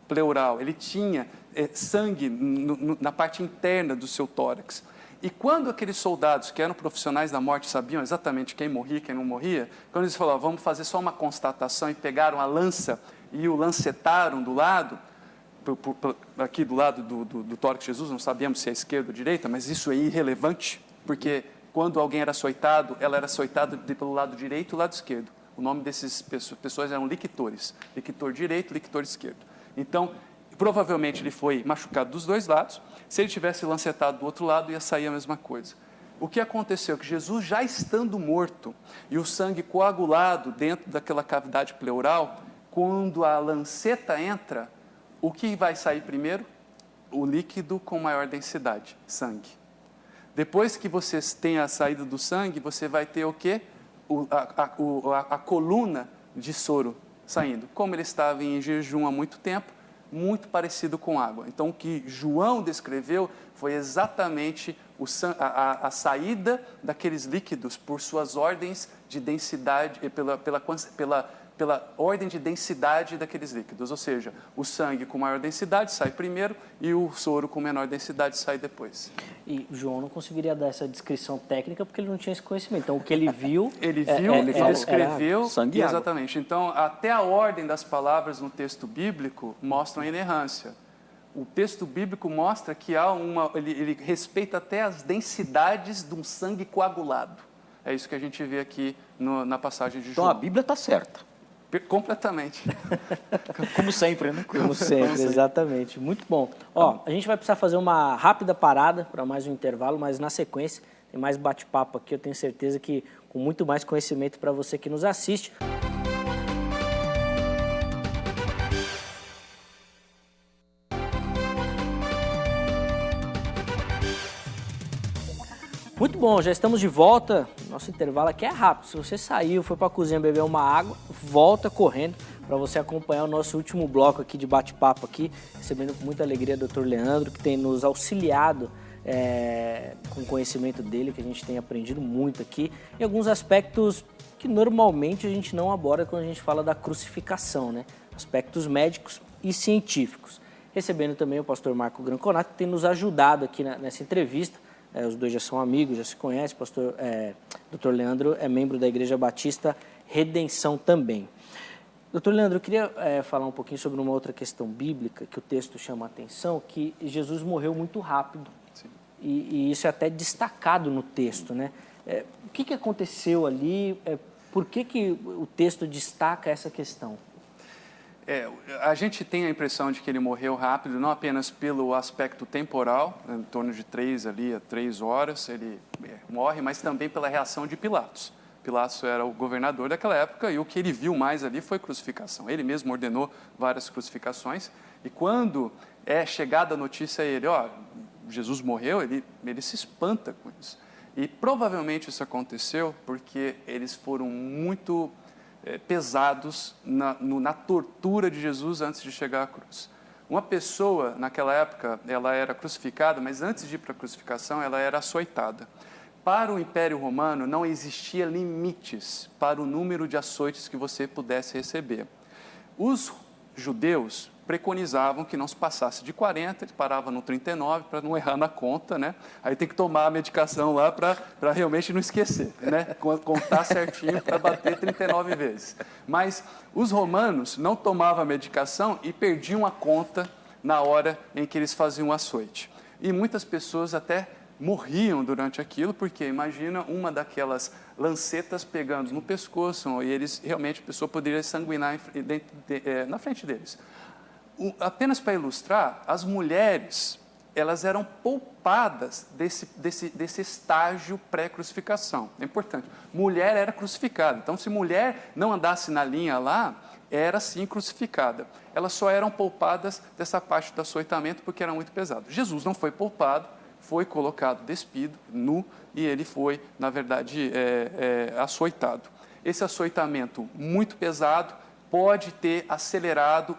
pleural, ele tinha sangue na parte interna do seu tórax. E quando aqueles soldados que eram profissionais da morte sabiam exatamente quem morria e quem não morria, quando eles falaram, vamos fazer só uma constatação, e pegaram a lança e o lancetaram do lado, aqui do lado do tórax de Jesus, não sabíamos se é esquerda ou direita, mas isso é irrelevante, porque quando alguém era açoitado, ela era açoitada pelo lado direito e o lado esquerdo. O nome dessas pessoas eram liquitores, liquitor direito e liquitor esquerdo. Então, provavelmente ele foi machucado dos dois lados. Se ele tivesse lancetado do outro lado, ia sair a mesma coisa. O que aconteceu? Que Jesus, já estando morto e o sangue coagulado dentro daquela cavidade pleural, quando a lanceta entra, o que vai sair primeiro? O líquido com maior densidade, sangue. Depois que você tem a saída do sangue, você vai ter o quê? A coluna de soro saindo. Como ele estava em jejum há muito tempo, muito parecido com água. Então, o que João descreveu foi exatamente a saída daqueles líquidos por suas ordens de densidade, pela ordem de densidade daqueles líquidos. Ou seja, o sangue com maior densidade sai primeiro e o soro com menor densidade sai depois. E João não conseguiria dar essa descrição técnica porque ele não tinha esse conhecimento. Então, o que ele viu... ele descreveu, sangue e exatamente. Água. Então, até a ordem das palavras no texto bíblico mostram a inerrância. O texto bíblico mostra que ele respeita até as densidades de um sangue coagulado. É isso que a gente vê aqui na passagem de João. Então, a Bíblia está certa. Completamente. Como sempre, né? Como sempre, exatamente. Muito bom. Ó, a gente vai precisar fazer uma rápida parada para mais um intervalo, mas na sequência tem mais bate-papo aqui, eu tenho certeza que com muito mais conhecimento para você que nos assiste. Muito bom, já estamos de volta. Nosso intervalo aqui é rápido. Se você saiu, foi para a cozinha beber uma água, volta correndo para você acompanhar o nosso último bloco aqui de bate-papo aqui, recebendo com muita alegria o Dr. Leandro, que tem nos auxiliado com o conhecimento dele, que a gente tem aprendido muito aqui, em alguns aspectos que normalmente a gente não aborda quando a gente fala da crucificação, né? Aspectos médicos e científicos. Recebendo também o pastor Marco Granconato, que tem nos ajudado aqui nessa entrevista. Os dois já são amigos, já se conhecem. O Dr. Leandro é membro da Igreja Batista Redenção também. Dr. Leandro, eu queria falar um pouquinho sobre uma outra questão bíblica que o texto chama a atenção, que Jesus morreu muito rápido. Sim. E isso é até destacado no texto, né? O que aconteceu ali? Por que o texto destaca essa questão? A gente tem a impressão de que ele morreu rápido, não apenas pelo aspecto temporal, em torno de 3 a 3 horas ele morre, mas também pela reação de Pilatos. Pilatos era o governador daquela época e o que ele viu mais ali foi crucificação. Ele mesmo ordenou várias crucificações e quando é chegada a notícia a ele, Jesus morreu, ele se espanta com isso. E provavelmente isso aconteceu porque eles foram muito pesados na tortura de Jesus antes de chegar à cruz. Uma pessoa, naquela época, ela era crucificada, mas antes de ir para a crucificação, ela era açoitada. Para o Império Romano, não existia limites para o número de açoites que você pudesse receber. Os judeus, preconizavam que não se passasse de 40, ele parava no 39 para não errar na conta, né? Aí tem que tomar a medicação lá para realmente não esquecer, né? Contar certinho para bater 39 vezes. Mas os romanos não tomavam a medicação e perdiam a conta na hora em que eles faziam o açoite. E muitas pessoas até morriam durante aquilo, porque imagina uma daquelas lancetas pegando no pescoço e eles realmente, a pessoa poderia sanguinar na frente deles. Apenas para ilustrar, as mulheres, elas eram poupadas desse estágio pré-crucificação. É importante. Mulher era crucificada. Então, se mulher não andasse na linha lá, era sim crucificada. Elas só eram poupadas dessa parte do açoitamento porque era muito pesado. Jesus não foi poupado, foi colocado despido, nu, e ele foi, na verdade, açoitado. Esse açoitamento muito pesado pode ter acelerado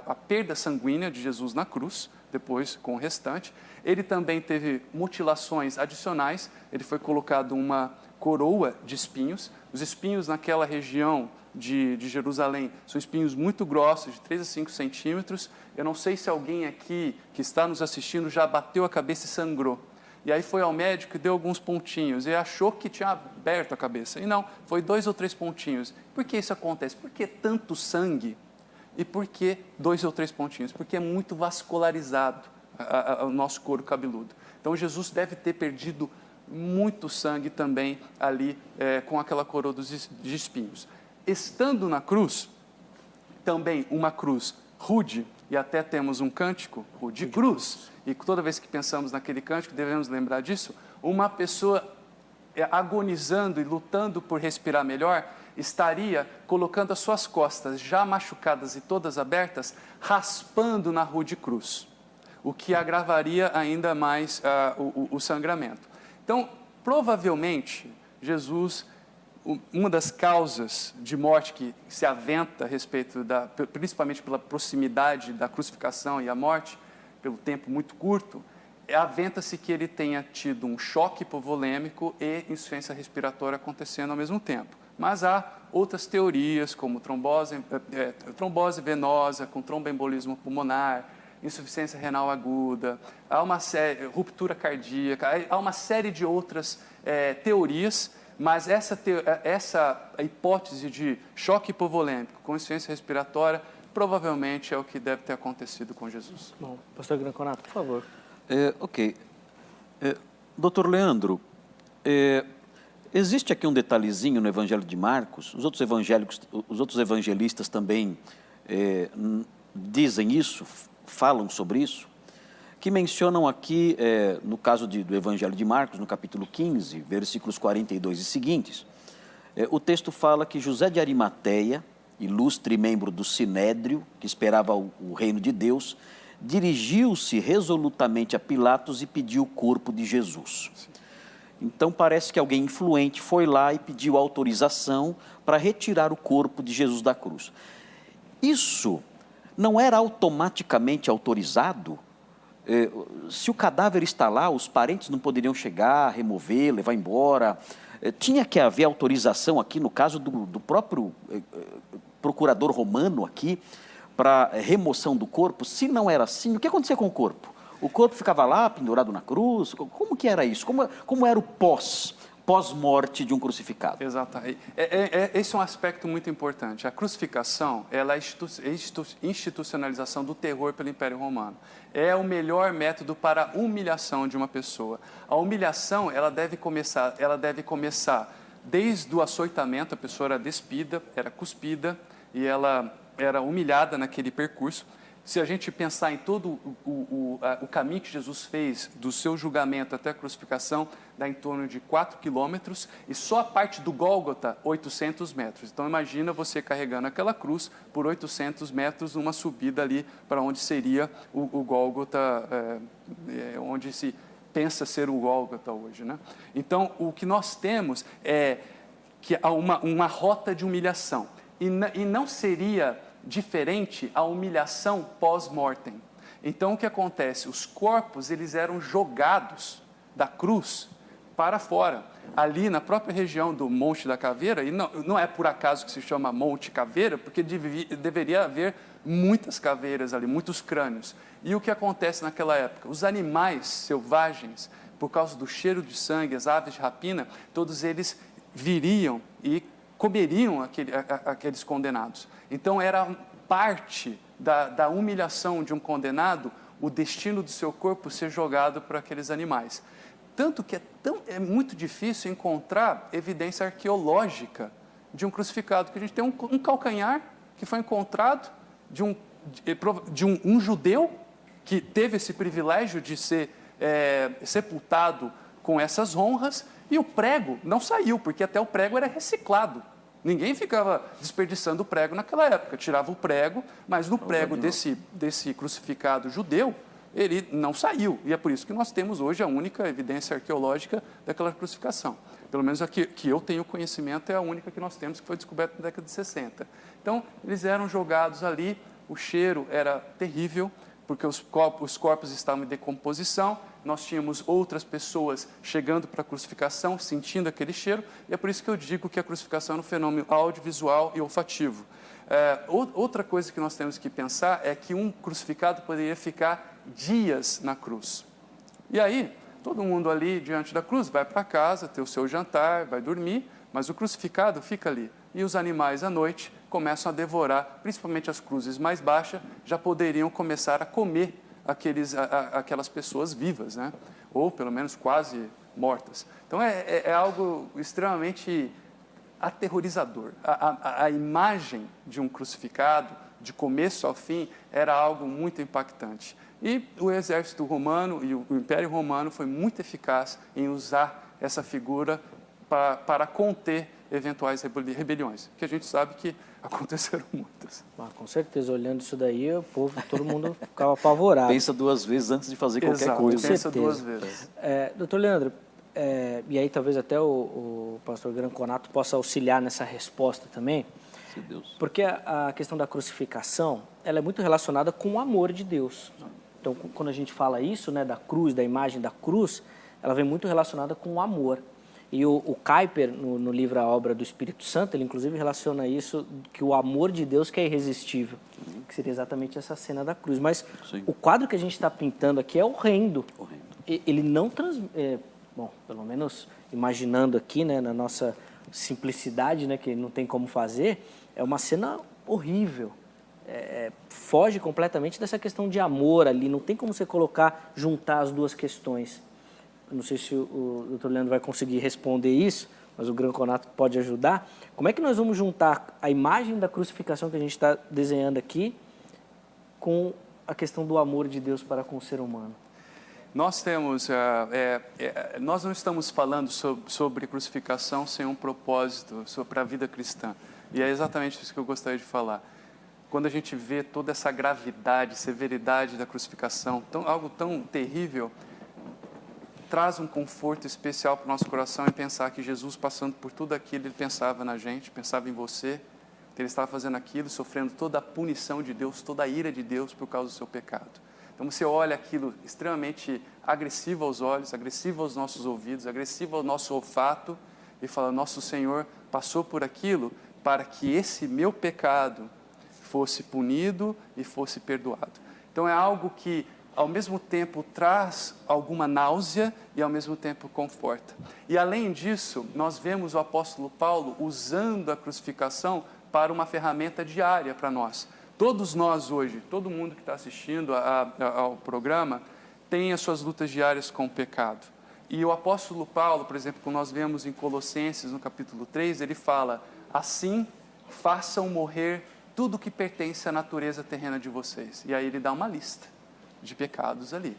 a perda sanguínea de Jesus na cruz, depois com o restante. Ele também teve mutilações adicionais, ele foi colocado uma coroa de espinhos. Os espinhos naquela região de Jerusalém são espinhos muito grossos, de 3 a 5 centímetros. Eu não sei se alguém aqui que está nos assistindo já bateu a cabeça e sangrou. E aí foi ao médico e deu alguns pontinhos e achou que tinha aberto a cabeça. E não, foi 2 ou 3 pontinhos. Por que isso acontece? Por que tanto sangue? E por que 2 ou 3 pontinhos? Porque é muito vascularizado o nosso couro cabeludo. Então Jesus deve ter perdido muito sangue também ali com aquela coroa de espinhos. Estando na cruz, também uma cruz rude, e até temos um cântico, rude cruz, e toda vez que pensamos naquele cântico, devemos lembrar disso, uma pessoa agonizando e lutando por respirar melhor, estaria colocando as suas costas já machucadas e todas abertas, raspando na rude cruz, o que agravaria ainda mais o sangramento. Então, provavelmente, Jesus, uma das causas de morte que se aventa a respeito principalmente pela proximidade da crucificação e a morte, pelo tempo muito curto, aventa-se que ele tenha tido um choque hipovolêmico e insuficiência respiratória acontecendo ao mesmo tempo. Mas há outras teorias, como trombose venosa com tromboembolismo pulmonar, insuficiência renal aguda, há uma ruptura cardíaca, há uma série de outras teorias, mas essa hipótese de choque hipovolêmico com insuficiência respiratória provavelmente é o que deve ter acontecido com Jesus. Bom, pastor Granconato, por favor. Ok. Doutor Leandro, existe aqui um detalhezinho no Evangelho de Marcos, os outros evangelistas também dizem isso, falam sobre isso, que mencionam aqui, no caso do Evangelho de Marcos, no capítulo 15, versículos 42 e seguintes, o texto fala que José de Arimateia, ilustre membro do Sinédrio, que esperava o reino de Deus, dirigiu-se resolutamente a Pilatos e pediu o corpo de Jesus. Então parece que alguém influente foi lá e pediu autorização para retirar o corpo de Jesus da cruz. Isso não era automaticamente autorizado? Se o cadáver está lá, os parentes não poderiam chegar, remover, levar embora. Tinha que haver autorização aqui, no caso do próprio procurador romano aqui, para remoção do corpo. Se não era assim, o que acontecia com o corpo? O corpo ficava lá, pendurado na cruz? Como que era isso? Como era o pós-morte de um crucificado? Exatamente. Esse é um aspecto muito importante. A crucificação, ela é a institucionalização do terror pelo Império Romano. É o melhor método para a humilhação de uma pessoa. A humilhação, ela deve começar desde o açoitamento, a pessoa era despida, era cuspida e ela era humilhada naquele percurso. Se a gente pensar em todo o caminho que Jesus fez, do seu julgamento até a crucificação, dá em torno de 4 quilômetros, e só a parte do Gólgota, 800 metros. Então, imagina você carregando aquela cruz por 800 metros, numa subida ali para onde seria o Gólgota, onde se pensa ser o Gólgota hoje, né? Então, o que nós temos é que há uma rota de humilhação, e não seria diferente a humilhação pós-mortem. Então, o que acontece? Os corpos, eles eram jogados da cruz para fora. Ali na própria região do Monte da Caveira, e não é por acaso que se chama Monte Caveira, porque deveria haver muitas caveiras ali, muitos crânios. E o que acontece naquela época? Os animais selvagens, por causa do cheiro de sangue, as aves de rapina, todos eles viriam e comeriam aqueles condenados. Então era parte da humilhação de um condenado o destino do seu corpo ser jogado para aqueles animais. Tanto que é muito difícil encontrar evidência arqueológica de um crucificado, porque a gente tem um calcanhar que foi encontrado de um judeu que teve esse privilégio de ser sepultado com essas honras, e o prego não saiu, porque até o prego era reciclado. Ninguém ficava desperdiçando o prego naquela época, tirava o prego, mas no prego desse crucificado judeu, ele não saiu, e é por isso que nós temos hoje a única evidência arqueológica daquela crucificação. Pelo menos a que eu tenho conhecimento é a única que nós temos, que foi descoberta na década de 60. Então, eles eram jogados ali, o cheiro era terrível, porque os corpos estavam em decomposição, nós tínhamos outras pessoas chegando para a crucificação, sentindo aquele cheiro, e é por isso que eu digo que a crucificação é um fenômeno audiovisual e olfativo. Outra coisa que nós temos que pensar é que um crucificado poderia ficar dias na cruz. E aí, todo mundo ali diante da cruz vai para casa, ter o seu jantar, vai dormir, mas o crucificado fica ali. E os animais à noite começam a devorar, principalmente as cruzes mais baixas, já poderiam começar a comer aquelas pessoas vivas, né? Ou pelo menos quase mortas. Então é algo extremamente aterrorizador. A imagem de um crucificado, de começo ao fim, era algo muito impactante. E o exército romano e o Império Romano foi muito eficaz em usar essa figura para conter eventuais rebeliões, que a gente sabe que aconteceram muitas. Com certeza, olhando isso daí, o povo, todo mundo ficava apavorado. Pensa duas vezes antes de fazer qualquer coisa. Pensa duas vezes. Doutor Leandro, e aí talvez até o pastor Granconato possa auxiliar nessa resposta também, porque a questão da crucificação, ela é muito relacionada com o amor de Deus. Então, quando a gente fala isso, né, da cruz, da imagem da cruz, ela vem muito relacionada com o amor. E o Kuyper, no livro A Obra do Espírito Santo, ele inclusive relaciona isso, que o amor de Deus que é irresistível, que seria exatamente essa cena da cruz. Mas o quadro que a gente está pintando aqui é horrendo. Ele não bom, pelo menos imaginando aqui, né, na nossa simplicidade, né, que não tem como fazer, é uma cena horrível. Foge completamente dessa questão de amor ali, não tem como você juntar as duas questões. Não sei se o doutor Leandro vai conseguir responder isso, mas o Granconato pode ajudar. Como é que nós vamos juntar a imagem da crucificação que a gente está desenhando aqui com a questão do amor de Deus para com o ser humano? Nós não estamos falando sobre crucificação sem um propósito para a vida cristã. E é exatamente isso que eu gostaria de falar. Quando a gente vê toda essa gravidade, severidade da crucificação, algo tão terrível, traz um conforto especial para o nosso coração em pensar que Jesus, passando por tudo aquilo, ele pensava na gente, pensava em você, que ele estava fazendo aquilo, sofrendo toda a punição de Deus, toda a ira de Deus por causa do seu pecado. Então você olha aquilo extremamente agressivo aos olhos, agressivo aos nossos ouvidos, agressivo ao nosso olfato, e fala, nosso Senhor passou por aquilo para que esse meu pecado fosse punido e fosse perdoado. Então é algo que ao mesmo tempo traz alguma náusea e ao mesmo tempo conforta. E além disso, nós vemos o apóstolo Paulo usando a crucificação para uma ferramenta diária para nós. Todos nós hoje, todo mundo que está assistindo ao programa, tem as suas lutas diárias com o pecado. E o apóstolo Paulo, por exemplo, como nós vemos em Colossenses, no capítulo 3, ele fala, assim, façam morrer tudo que pertence à natureza terrena de vocês. E aí ele dá uma lista de pecados ali.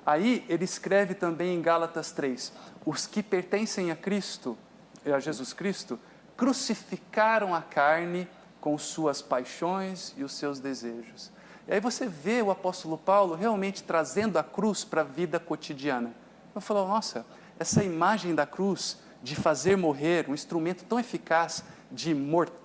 Aí ele escreve também em Gálatas 3, os que pertencem a Cristo, a Jesus Cristo, crucificaram a carne com suas paixões e os seus desejos. E aí você vê o apóstolo Paulo realmente trazendo a cruz para a vida cotidiana. Eu falo, nossa, essa imagem da cruz, de fazer morrer, um instrumento tão eficaz de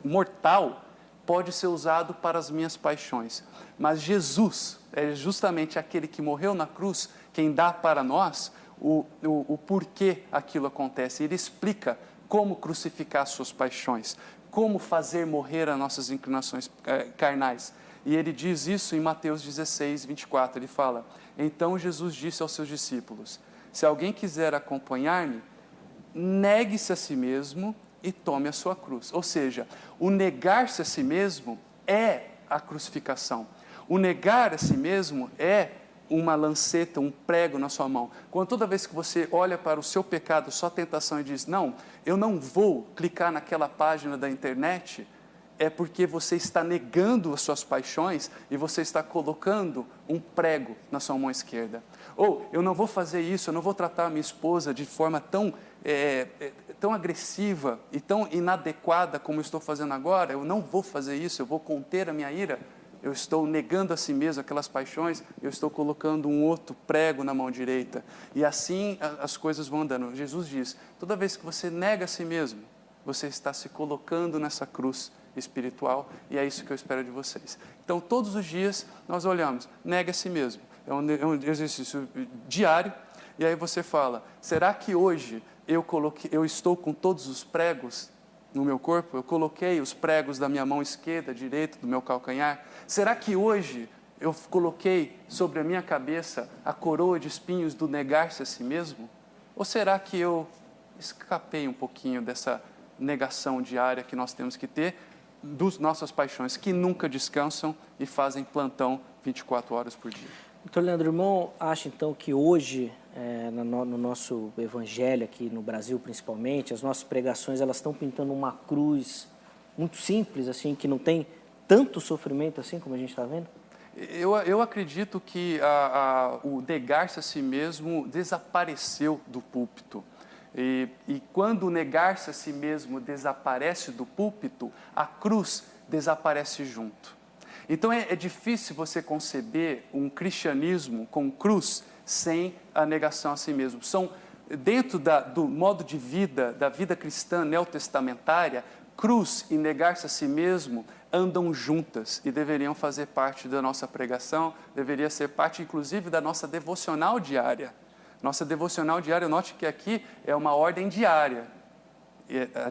mortal, pode ser usado para as minhas paixões. Mas Jesus é justamente aquele que morreu na cruz, quem dá para nós o porquê aquilo acontece. Ele explica como crucificar suas paixões, como fazer morrer as nossas inclinações carnais. E ele diz isso em Mateus 16, 24. Ele fala: então Jesus disse aos seus discípulos: se alguém quiser acompanhar-me, negue-se a si mesmo e tome a sua cruz. Ou seja, o negar-se a si mesmo é a crucificação. O negar a si mesmo é uma lanceta, um prego na sua mão. Quando toda vez que você olha para o seu pecado, sua tentação e diz: não, eu não vou clicar naquela página da internet, é porque você está negando as suas paixões e você está colocando um prego na sua mão esquerda. Ou, eu não vou fazer isso, eu não vou tratar a minha esposa de forma tão agressiva e tão inadequada como eu estou fazendo agora, eu não vou fazer isso, eu vou conter a minha ira. Eu estou negando a si mesmo aquelas paixões, eu estou colocando um outro prego na mão direita. E assim as coisas vão andando. Jesus diz: toda vez que você nega a si mesmo, você está se colocando nessa cruz espiritual, e é isso que eu espero de vocês. Então, todos os dias nós olhamos, nega a si mesmo. É um exercício diário, e aí você fala: será que hoje eu estou com todos os pregos no meu corpo? Eu coloquei os pregos da minha mão esquerda, direita, do meu calcanhar? Será que hoje eu coloquei sobre a minha cabeça a coroa de espinhos do negar-se a si mesmo? Ou será que eu escapei um pouquinho dessa negação diária que nós temos que ter das nossas paixões, que nunca descansam e fazem plantão 24 horas por dia? Doutor Leandro, irmão, acha então que hoje, no nosso evangelho aqui no Brasil principalmente, as nossas pregações, elas estão pintando uma cruz muito simples, assim, que não tem tanto sofrimento assim como a gente está vendo? Eu acredito que o negar-se a si mesmo desapareceu do púlpito. E quando o negar-se a si mesmo desaparece do púlpito, a cruz desaparece junto. Então é difícil você conceber um cristianismo com cruz sem a negação a si mesmo. Dentro do modo de vida, da vida cristã neotestamentária, cruz e negar-se a si mesmo andam juntas e deveriam fazer parte da nossa pregação, deveria ser parte inclusive da nossa devocional diária. Nossa devocional diária, note que aqui é uma ordem diária,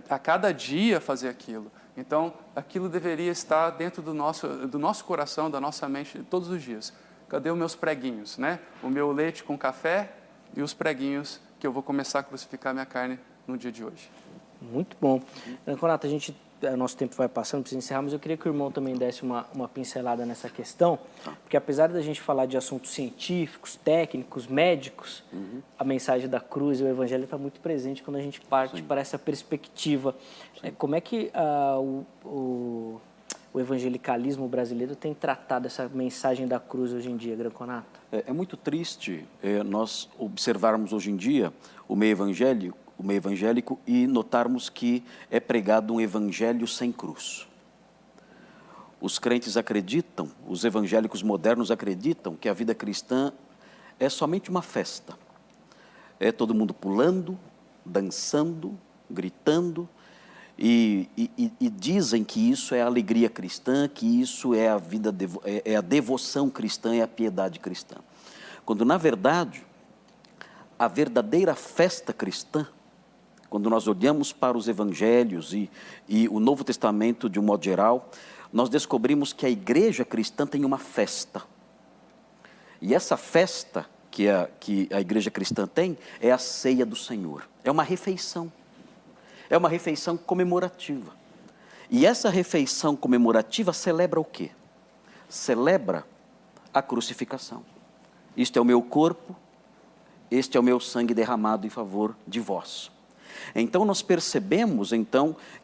a cada dia fazer aquilo. Então, aquilo deveria estar dentro do nosso coração, da nossa mente, todos os dias. Cadê os meus preguinhos, né? O meu leite com café e os preguinhos que eu vou começar a crucificar minha carne no dia de hoje. Muito bom. Renato, nosso tempo vai passando, precisa encerrar, mas eu queria que o irmão também desse uma pincelada nessa questão, porque apesar da gente falar de assuntos científicos, técnicos, médicos, a mensagem da cruz e o evangelho está muito presente quando a gente parte para essa perspectiva. Como é que o evangelicalismo brasileiro tem tratado essa mensagem da cruz hoje em dia, Granconato? É muito triste nós observarmos hoje em dia o meio evangélico e notarmos que é pregado um evangelho sem cruz. Os crentes acreditam, os evangélicos modernos acreditam que a vida cristã é somente uma festa. É todo mundo pulando, dançando, gritando, e dizem que isso é a alegria cristã, que isso é a devoção cristã, é a piedade cristã. Quando, na verdade, a verdadeira festa cristã, quando nós olhamos para os evangelhos e o Novo Testamento de um modo geral, nós descobrimos que a igreja cristã tem uma festa. E essa festa que a igreja cristã tem é a ceia do Senhor. É uma refeição. É uma refeição comemorativa. E essa refeição comemorativa celebra o quê? Celebra a crucificação. Isto é o meu corpo, este é o meu sangue derramado em favor de vós. Então nós percebemos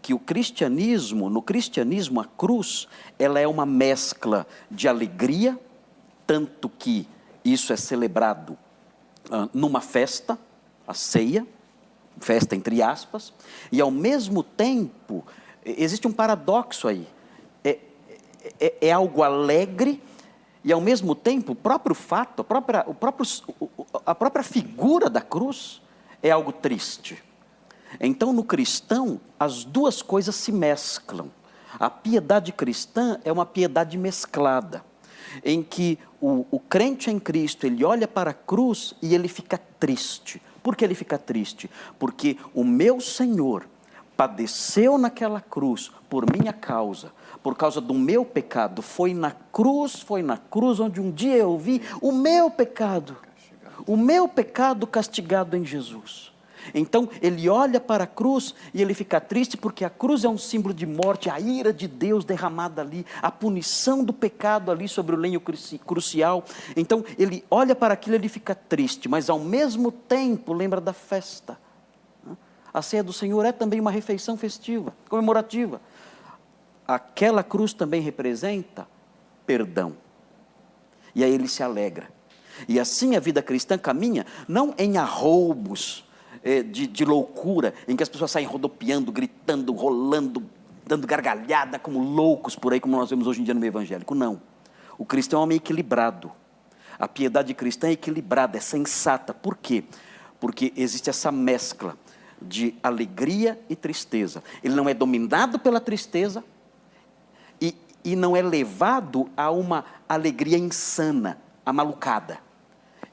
que no cristianismo a cruz, ela é uma mescla de alegria, tanto que isso é celebrado numa festa, a ceia, festa entre aspas, e ao mesmo tempo, existe um paradoxo aí, é algo alegre, e ao mesmo tempo, o próprio fato, a própria figura da cruz é algo triste. Então, no cristão, as duas coisas se mesclam. A piedade cristã é uma piedade mesclada. em que o crente em Cristo, ele olha para a cruz e ele fica triste. Por que ele fica triste? Porque o meu Senhor padeceu naquela cruz por minha causa, por causa do meu pecado. Foi na cruz onde um dia eu vi o meu pecado castigado em Jesus. Então ele olha para a cruz e ele fica triste porque a cruz é um símbolo de morte, a ira de Deus derramada ali, a punição do pecado ali sobre o lenho crucial. Então ele olha para aquilo e ele fica triste, mas ao mesmo tempo lembra da festa. A ceia do Senhor é também uma refeição festiva, comemorativa. Aquela cruz também representa perdão. E aí ele se alegra. E assim a vida cristã caminha, não em arroubos de loucura, em que as pessoas saem rodopiando, gritando, rolando, dando gargalhada como loucos por aí, como nós vemos hoje em dia no meio evangélico. Não. O cristão é um homem equilibrado. A piedade cristã é equilibrada, é sensata. Por quê? Porque existe essa mescla de alegria e tristeza. Ele não é dominado pela tristeza e não é levado a uma alegria insana, amalucada.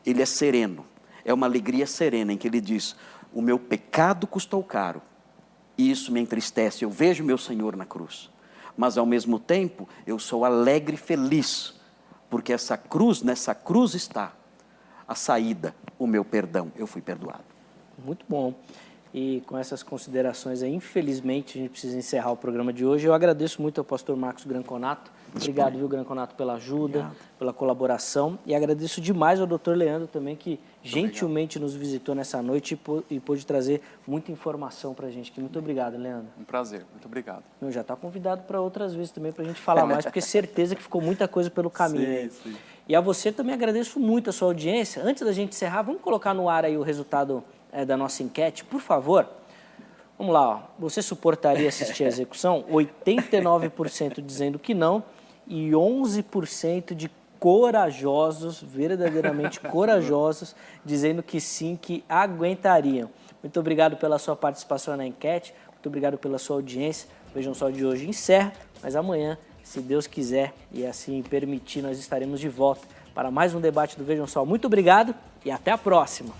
Ele é sereno, é uma alegria serena em que ele diz: o meu pecado custou caro, e isso me entristece, eu vejo meu Senhor na cruz, mas ao mesmo tempo eu sou alegre e feliz, porque nessa cruz está a saída, o meu perdão, eu fui perdoado. Muito bom. E com essas considerações aí, infelizmente, a gente precisa encerrar o programa de hoje. Eu agradeço muito ao pastor Marcos Granconato. Obrigado, viu, Granconato, pela ajuda, obrigado, pela colaboração. E agradeço demais ao doutor Leandro também, que gentilmente nos visitou nessa noite e pôde trazer muita informação para a gente. Muito obrigado, Leandro. Um prazer, muito obrigado. Já está convidado para outras vezes também, para a gente falar mais, porque certeza que ficou muita coisa pelo caminho. Sim, sim. E a você também agradeço muito a sua audiência. Antes da gente encerrar, vamos colocar no ar aí o resultado da nossa enquete, por favor. Vamos lá, ó. Você suportaria assistir a execução? 89% dizendo que não e 11% de corajosos, verdadeiramente corajosos, dizendo que sim, que aguentariam. Muito obrigado pela sua participação na enquete, muito obrigado pela sua audiência. Vejam Só de hoje encerra, mas amanhã, se Deus quiser e assim permitir, nós estaremos de volta para mais um debate do Vejam Só. Muito obrigado e até a próxima.